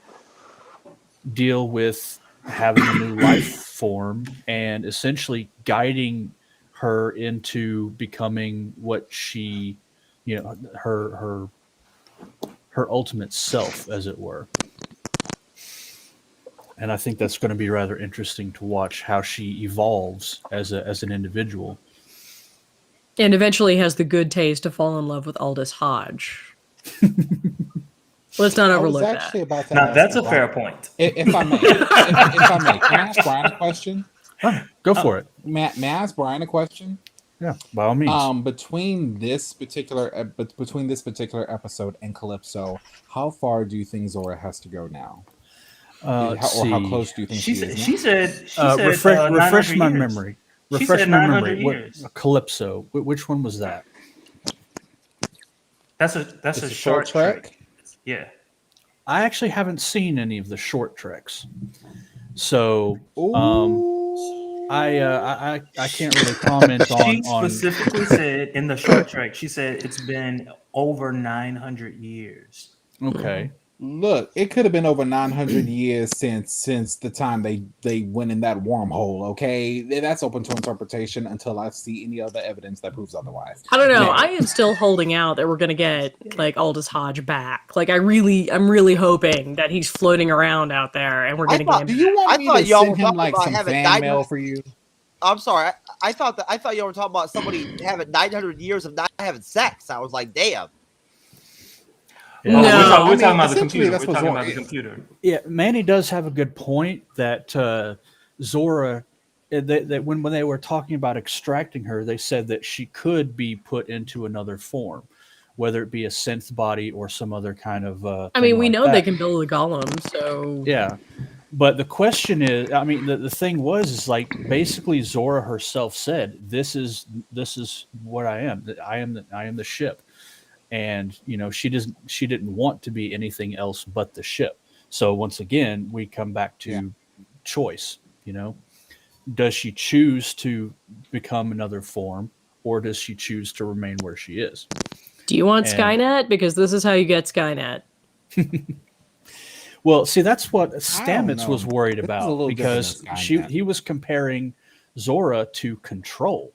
deal with having a new life form and essentially guiding her into becoming what she, her ultimate self, as it were. And I think that's going to be rather interesting to watch how she evolves as an individual. And eventually has the good taste to fall in love with Aldous Hodge. Let's not I was overlook actually that. about to Now ask that's a if fair point. if I may, if I may, can I ask Brian a question? Go for it. May I ask Brian a question? Yeah, by all means. Between this particular episode and Calypso, how far do you think Zora has to go now? Or how close do you think she is now? She said refresh 900 my years. memory. She Refresh said my 900 memory. years. What Calypso? Which one was that? That's a short trek. Yeah. I actually haven't seen any of the short treks, so I can't really comment She on. specifically said in the short trek, she said it's been over 900 years. Okay. Look, it could have been over 900 years since the time they went in that wormhole. Okay, that's open to interpretation until I see any other evidence that proves otherwise. I don't know. Now, I am still holding out that we're gonna get like Aldous Hodge back. Like I'm really hoping that he's floating around out there and we're gonna get him. do you want I me thought to y'all send were him talking like about some having fan mail for you? I'm sorry. I thought y'all were talking about somebody having 900 years of not having sex. I was like, damn. Yeah. No. We're talking about the essentially, computer. that's We're what talking Zora about the is. computer. Yeah, Manny does have a good point that Zora, that when they were talking about extracting her, they said that she could be put into another form, whether it be a synth body or some other kind of. I mean, we like know that. they can build a golem, so Yeah, but the question is, I mean, the thing is like basically Zora herself said, "This is what I am. I am the ship." And she didn't want to be anything else but the ship. So once again we come back to choice. Does she choose to become another form, or does she choose to remain where she is? do you want Skynet? Because this is how you get Skynet. Well, see, that's what I don't Stamets was know. worried This is a about, little because different than Skynet. he was comparing Zora to Control.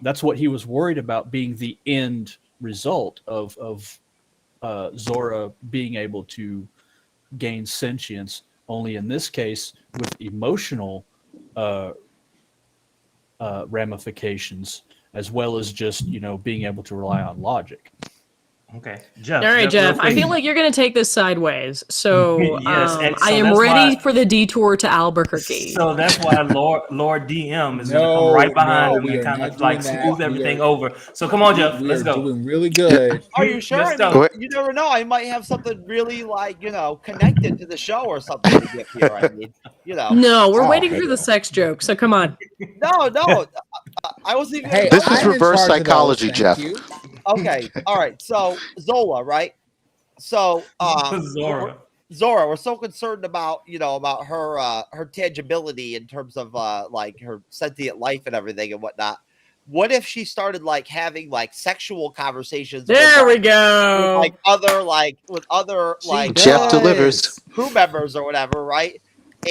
That's what he was worried about being the end result of Zora being able to gain sentience, only in this case with emotional ramifications, as well as just being able to rely on logic. Okay, Jeff. All right, Jeff. real I quick. feel like you're going to take this sideways. So, Yes, and I so am that's ready why- for the detour to Albuquerque. So that's why Lord DM is going to come right behind him we and are kind not of like doing that. smooth everything over. So come on, Jeff. We Let's are go. doing really good. Are you sure? Let's I mean, go. you never know. I might have something really connected to the show or something to get here. I mean, No, we're Oh, waiting okay. for the sex joke. So come on. No. I wasn't even. Hey, This is I'm in reverse charge of those, psychology, thank Jeff. you. Okay. All right. So Zola, right? So Zora. Zora, we're so concerned about about her tangibility in terms of like her sentient life and everything and whatnot. What if she started like having like sexual conversations? There with, we go. with other Jeff delivers. crew members or whatever, right?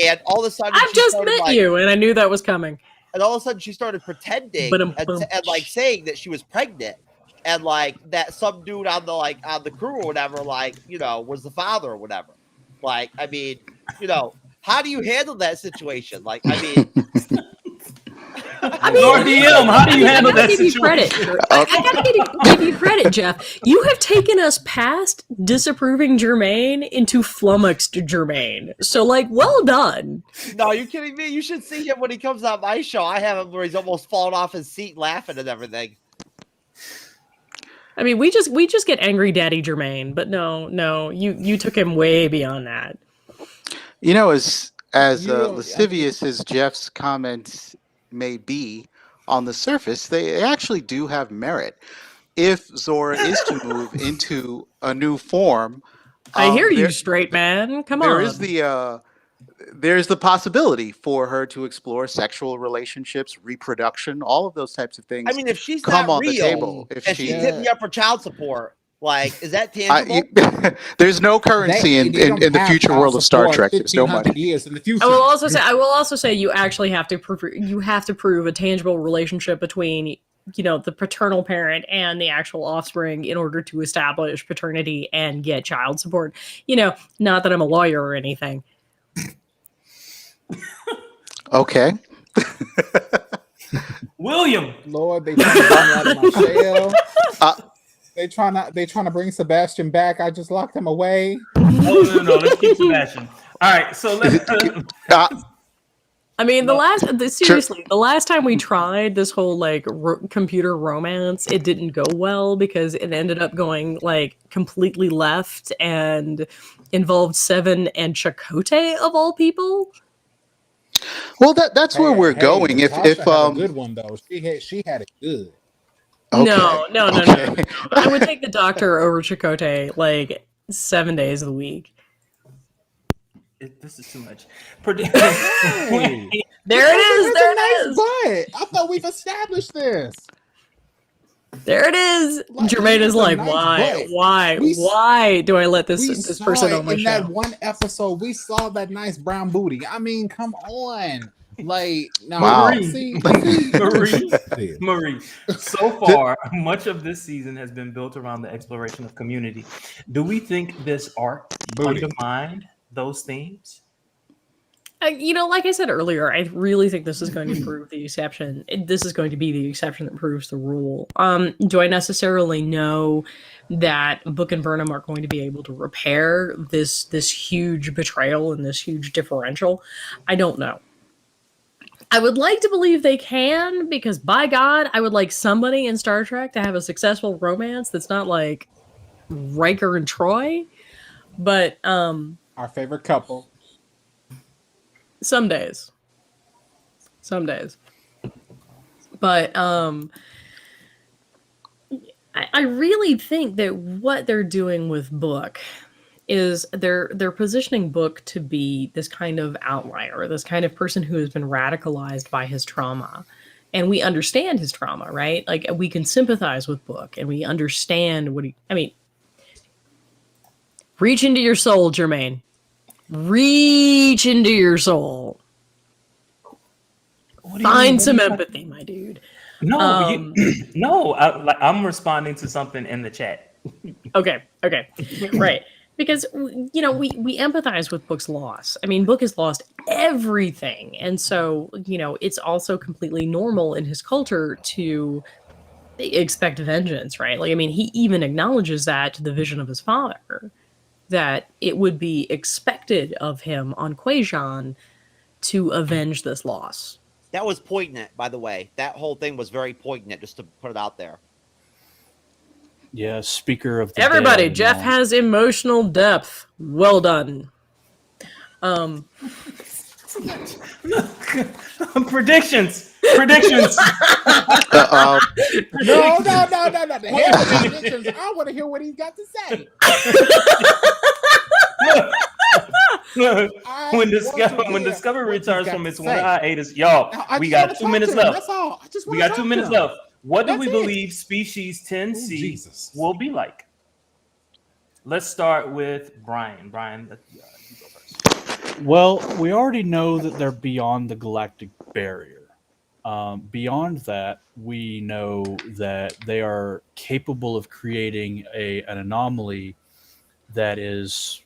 And all of a sudden I've she just started, met like, you, and I knew that was coming. and all of a sudden she started pretending Ba-dum-bum. and like saying that she was pregnant. And like that some dude on the crew or whatever, was the father or whatever. Like, I mean, how do you handle that situation? Like, I mean, Lord DM, how do you handle that give you credit. situation? I gotta give you credit, Jeff. You have taken us past disapproving Jermaine into flummoxed Jermaine. So, like, well done. no, you're kidding me. You should see him when he comes on my show. I have him where he's almost fallen off his seat laughing and everything. I mean, we just get angry Daddy Jermaine, but no, you took him way beyond that. As lascivious as Jeff's comments may be on the surface, they actually do have merit. If Zora is to move into a new form, I hear you, straight man. Come on. there is the there's the possibility for her to explore sexual relationships, reproduction, all of those types of things. I mean, if she's come not on the real table. If and she, she's hitting me up for child support, like, is that I, tangible? there's no currency in the future world of Star Trek. There's no money. 1,500 years in the future. I will also say you actually have to prove a tangible relationship between the paternal parent and the actual offspring in order to establish paternity and get child support. Not that I'm a lawyer or anything. Okay. William. Lord, they trying to bring me out of my shell. Uh, They trying to bring Sebastian back. I just locked him away. Oh no, let's keep Sebastian. All right, so let's. I mean, the last time we tried this whole computer romance, it didn't go well because it ended up going completely left and involved Seven and Chakotay of all people. well, that's where we're going. If Natasha had a good one though, she had it good. okay, No. okay. I would take the Doctor over Chakotay 7 days of the week. This is too much. Hey, There it is. that's There a nice it is. butt. I thought we've established this. There it is. Like, Jermaine is that's a like, nice why? butt. Why? We- Why do I let We this saw person it on my in show? that one episode. We saw that nice brown booty. I mean, come on. Like, no, Wow. see, Marie. So far, much of this season has been built around the exploration of community. Do we think this arc undermined those themes? Like I said earlier, I really think this is going to prove the exception. This is going to be the exception that proves the rule. Do I necessarily know that Book and Burnham are going to be able to repair this huge betrayal and this huge differential? I don't know. I would like to believe they can, because by God, I would like somebody in Star Trek to have a successful romance that's not like Riker and Troy. But our favorite couple. Some days. But I really think that what they're doing with Book is they're positioning Book to be this kind of outlier, this kind of person who has been radicalized by his trauma. And we understand his trauma, right? Like, we can sympathize with Book and we understand reach into your soul, Jermaine. Reach into your soul. Find some empathy, my dude. No, I'm responding to something in the chat. Okay, right. Because we empathize with Book's loss. I mean, Book has lost everything, and so it's also completely normal in his culture to expect vengeance, right? He even acknowledges that to the vision of his father, that it would be expected of him on Quajon to avenge this loss. That was poignant, by the way. That whole thing was very poignant, just to put it out there. Yeah, speaker of the Everybody, dead Jeff and all. has emotional depth. Well done. Predictions. No. The head of predictions. I want to hear what he's got to say. When Discovery returns from its winter hiatus, y'all, we got 2 minutes left. That's all. We got 2 minutes left. What do we That's it. believe Species 10C Jesus. will be like? Let's start with Brian. Brian, you go first. Well, we already know that they're beyond the galactic barrier. Beyond that, we know that they are capable of creating an anomaly that is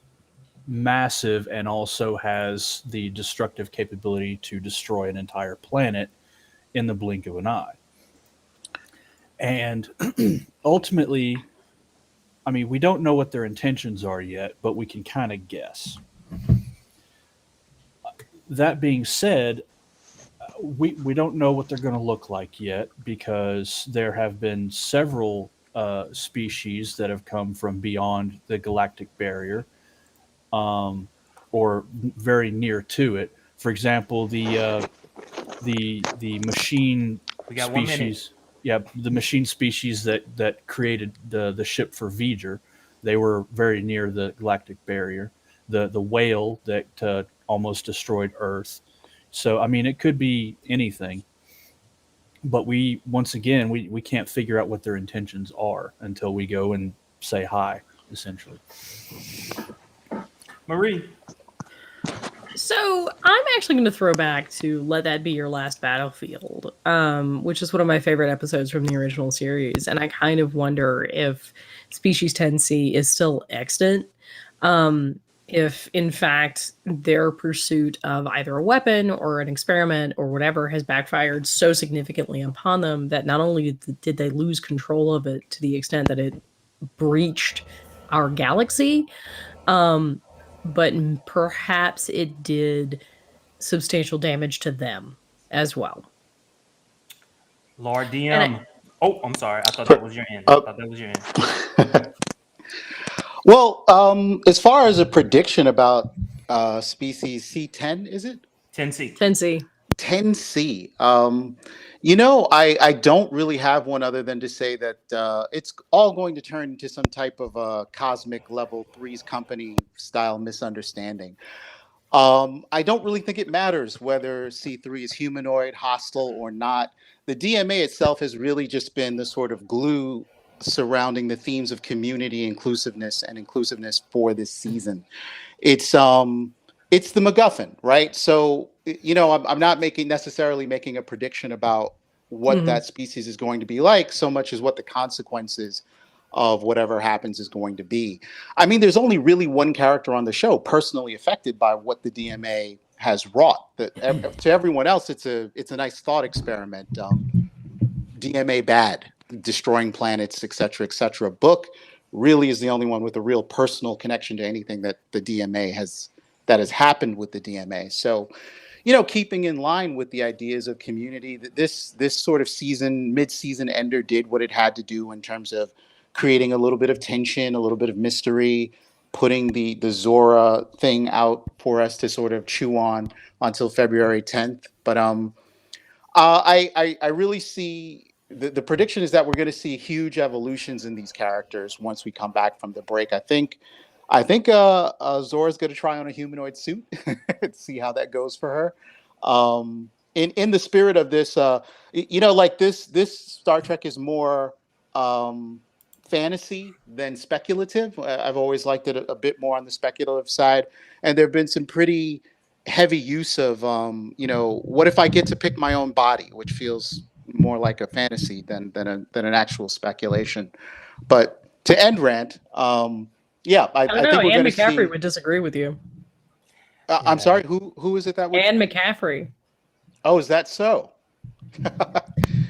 massive and also has the destructive capability to destroy an entire planet in the blink of an eye. And ultimately, I mean, we don't know what their intentions are yet, but we can kind of guess. That being said, we don't know what they're going to look like yet, because there have been several species that have come from beyond the galactic barrier, or very near to it. For example, the machine We got 1 minute. species. Yeah, the machine species that created the ship for V'ger, they were very near the galactic barrier. The whale that almost destroyed Earth. So, I mean, it could be anything. But once again, we can't figure out what their intentions are until we go and say hi, essentially. Marie. So I'm actually going to throw back to Let That Be Your Last Battlefield, which is one of my favorite episodes from the original series. And I kind of wonder if Species 10C is still extant. If, in fact, their pursuit of either a weapon or an experiment or whatever has backfired so significantly upon them that not only did they lose control of it to the extent that it breached our galaxy, but perhaps it did substantial damage to them as well. Lord And DM. Oh, I'm sorry. I thought that was your end. I thought that was your end. Well, as far as a prediction about species C10, is it 10C. 10C. 10C? I don't really have one other than to say that it's all going to turn into some type of cosmic level Three's Company style misunderstanding. I don't really think it matters whether C3 is humanoid, hostile, or not. The DMA itself has really just been the sort of glue surrounding the themes of community, and inclusiveness for this season. It's the MacGuffin, right? So I'm not necessarily making a prediction about what that species is going to be like so much as what the consequences of whatever happens is going to be. I mean, there's only really one character on the show personally affected by what the DMA has wrought. To everyone else, it's a nice thought experiment. DMA bad, destroying planets, etc., etc. Book really is the only one with a real personal connection to anything that has happened with the DMA. So, keeping in line with the ideas of community, that this sort of mid-season ender did what it had to do in terms of creating a little bit of tension, a little bit of mystery, putting the Zora thing out for us to sort of chew on until February 10th. But I really see the prediction is that we're going to see huge evolutions in these characters once we come back from the break. I think Zora's going to try on a humanoid suit and see how that goes for her. In the spirit of this, like this Star Trek is more fantasy than speculative. I've always liked it a bit more on the speculative side, and there have been some pretty heavy use of what if I get to pick my own body, which feels more like a fantasy than an actual speculation. But to end rant, yeah, I I don't know. think we're Anne going to McCaffrey see. would disagree with you. I'm sorry, who is it that would? Anne McCaffrey. Oh, is that so?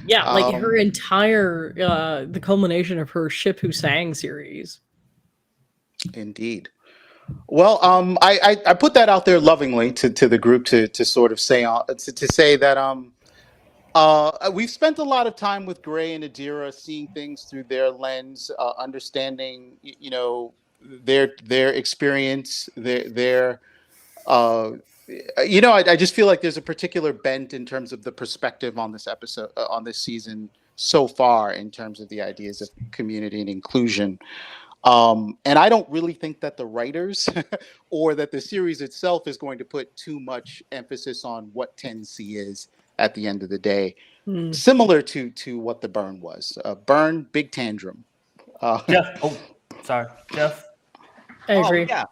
Yeah, like her entire, the culmination of her Ship Who Sang series. Indeed. Well, I put that out there lovingly to the group to sort of say to say that we've spent a lot of time with Gray and Adira, seeing things through their lens, understanding their experience, their I just feel like there's a particular bent in terms of the perspective on this episode, on this season so far, in terms of the ideas of community and inclusion. And I don't really think that the writers or that the series itself is going to put too much emphasis on what 10C is at the end of the day. Similar to what the Burn was. Burn, big tantrum. Jeff. Oh, sorry. Jeff. I agree. Yeah.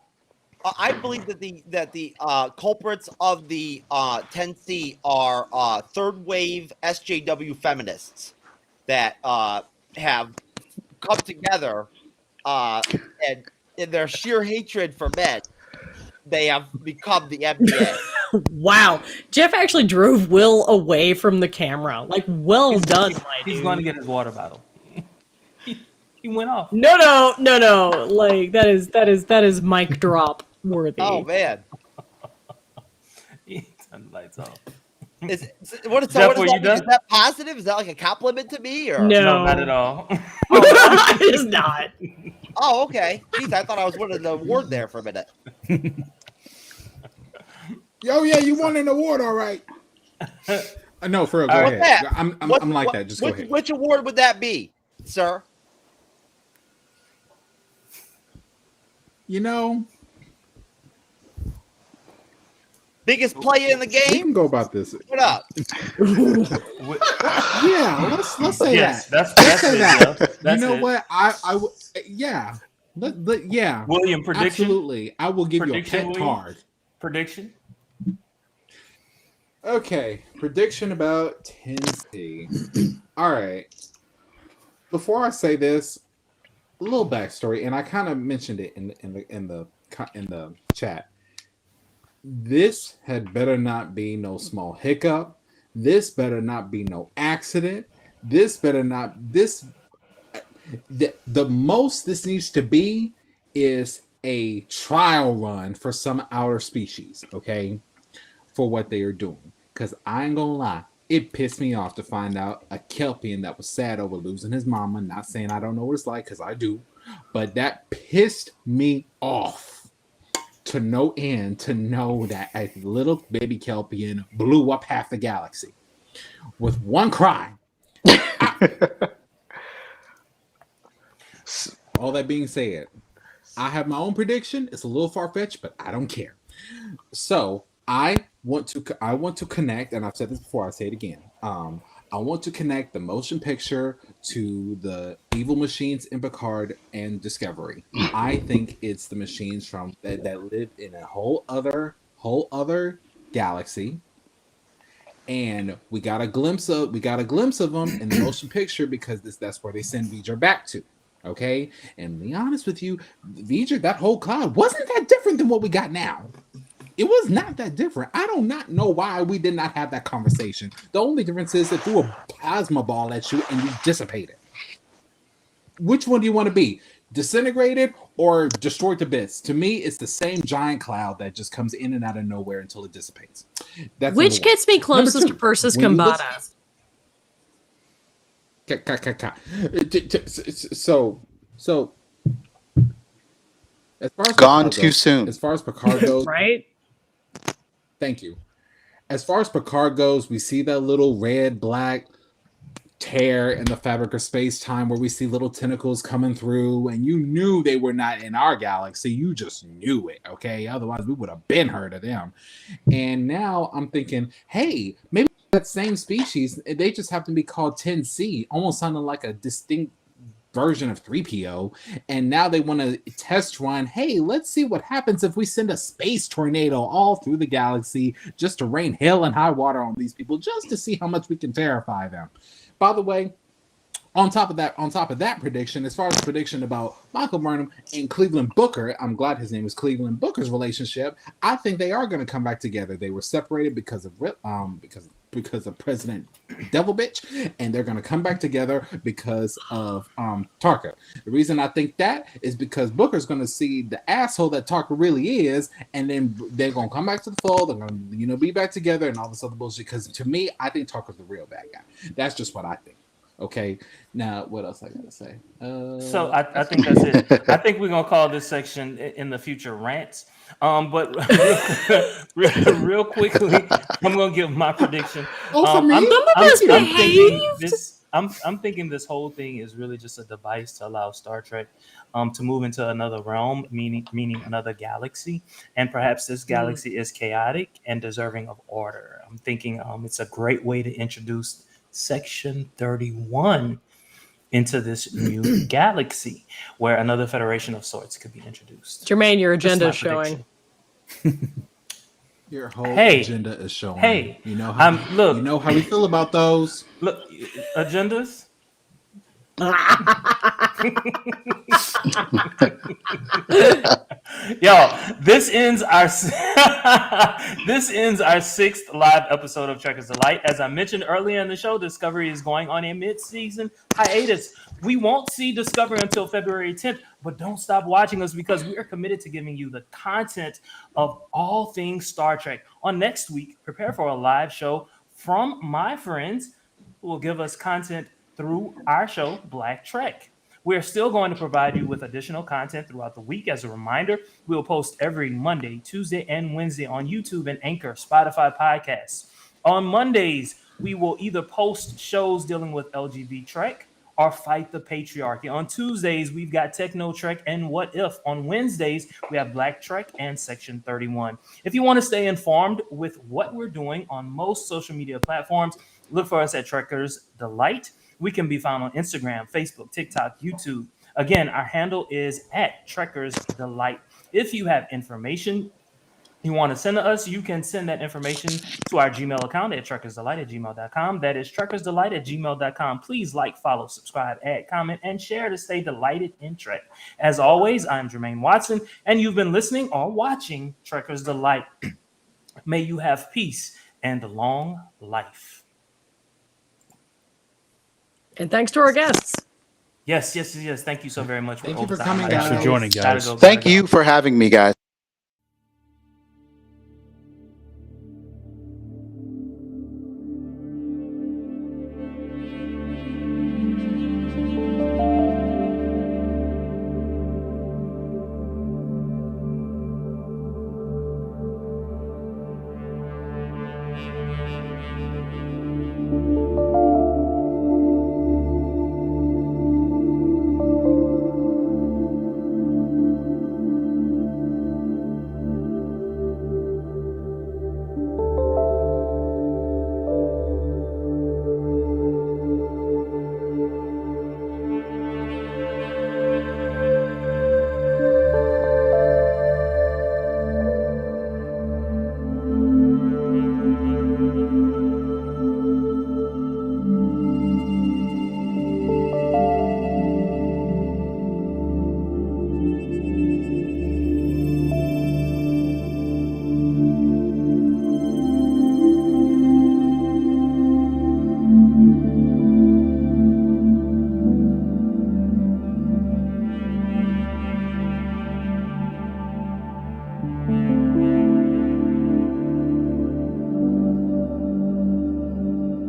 I believe that the culprits of the 10C are third wave SJW feminists that have come together and in their sheer hatred for men, they have become the MDA. Wow. Jeff actually drove Will away from the camera. Like, well done, my dude. He's going to get his water bottle. He went off. No. Like, that is mic drop worthy. Oh man. He turned the lights off. What is Jeff, that? were you done? Is that positive? Is that like a compliment to me? Or No. Not at all. It is not. Oh, okay. Jeez, I thought I was winning the award there for a minute. Oh yeah, you won an award, all right. No, for real. Go All ahead. right. I'm like that. Just go ahead. Which award would that be, sir? Biggest player in the We game. can go about this. What up? Yeah, let's say Yes, that. that's Let's say it, that. Jeff. You That's know it. what? Yeah. Yeah. William, prediction? Absolutely. I will give Prediction, you a pet William? card. Prediction? Okay. Prediction about 10C. All right. Before I say this, a little backstory, and I kind of mentioned it in the chat. This had better not be no small hiccup. This better not be no accident. This better not the most this needs to be is a trial run for some outer species, okay, for what they are doing. Because I ain't gonna lie, it pissed me off to find out a Kelpian that was sad over losing his mama. Not saying I don't know what it's like, because I do, but that pissed me off to no end to know that a little baby Kelpian blew up half the galaxy with one cry. All that being said, I have my own prediction. It's a little far-fetched, but I don't care. So I want to connect, and I've said this before, I'll say it again. I want to connect the motion picture to the evil machines in Picard and Discovery. I think it's the machines from that live in a whole other galaxy. And we got a glimpse of them in the motion picture because that's where they send V'ger back to. Okay, and to be honest with you, V'ger, that whole cloud wasn't that different than what we got now. It was not that different. I do not know why we did not have that conversation. The only difference is it threw a plasma ball at you and you dissipated. Which one do you want to be? Disintegrated or destroyed to bits? To me, it's the same giant cloud that just comes in and out of nowhere until it dissipates. That's Which gets me closest to Persis Kambata. So as far as Gone Picard too goes, soon. As far as Picard goes, Right? Thank you. As far as Picard goes, we see that little red-black tear in the fabric of space-time where we see little tentacles coming through, and you knew they were not in our galaxy. You just knew it, okay? Otherwise, we would have been heard of them. And now I'm thinking, hey, maybe that same species, they just happen to be called 10C, almost sounding like a distinct version of 3PO, and now they want to test run, hey, let's see what happens if we send a space tornado all through the galaxy just to rain hell and high water on these people, just to see how much we can terrify them. By the way, on top of that prediction, as far as the prediction about Michael Burnham and Cleveland Booker, I'm glad his name is Cleveland Booker's relationship. I think they are going to come back together. They were separated because of President Devil Bitch, and they're going to come back together because of Tarka. The reason I think that is because Booker's going to see the asshole that Tarka really is, and then they're going to come back to the fold. They're going to, be back together and all this other bullshit. Because to me, I think Tarka's the real bad guy. That's just what I think. Okay, now what else I gotta say? So I think that's it. I think we're gonna call this section in the future rants. But real quickly, I'm gonna give my prediction. For me? I'm thinking this whole thing is really just a device to allow Star Trek to move into another realm, meaning another galaxy, and perhaps this galaxy is chaotic and deserving of order. I'm thinking it's a great way to introduce Section 31 into this new galaxy where another federation of sorts could be introduced. Jermaine, your agenda is showing. Your whole agenda is showing. Hey, you know how we feel about those. Look, agendas. Yo, this ends our sixth live episode of Trekkers Delight. As I mentioned earlier in the show, Discovery is going on a mid-season hiatus. We won't see Discovery until February 10th, but don't stop watching us because we are committed to giving you the content of all things Star Trek. On next week, prepare for a live show from my friends who will give us content through our show, Black Trek. We're still going to provide you with additional content throughout the week. As a reminder, we'll post every Monday, Tuesday, and Wednesday on YouTube and Anchor, Spotify podcasts. On Mondays, we will either post shows dealing with LGB Trek or Fight the Patriarchy. On Tuesdays, we've got Techno Trek and What If. On Wednesdays, we have Black Trek and Section 31. If you want to stay informed with what we're doing on most social media platforms, look for us at Trekkers Delight. We can be found on Instagram, Facebook, TikTok, YouTube. Again, our handle is at Trekkers Delight. If you have information you want to send to us, you can send that information to our Gmail account at trekkersdelight@gmail.com. That is trekkersdelight@gmail.com. Please like, follow, subscribe, add, comment, and share to stay delighted in Trek. As always, I'm Jermaine Watson, and you've been listening or watching Trekkers Delight. May you have peace and long life. And thanks to our guests. Yes. Thank you so very much. Thank you for overtime. coming, Thanks for guys. joining, Gotta guys. go, Thank gotta go. you for having me, guys.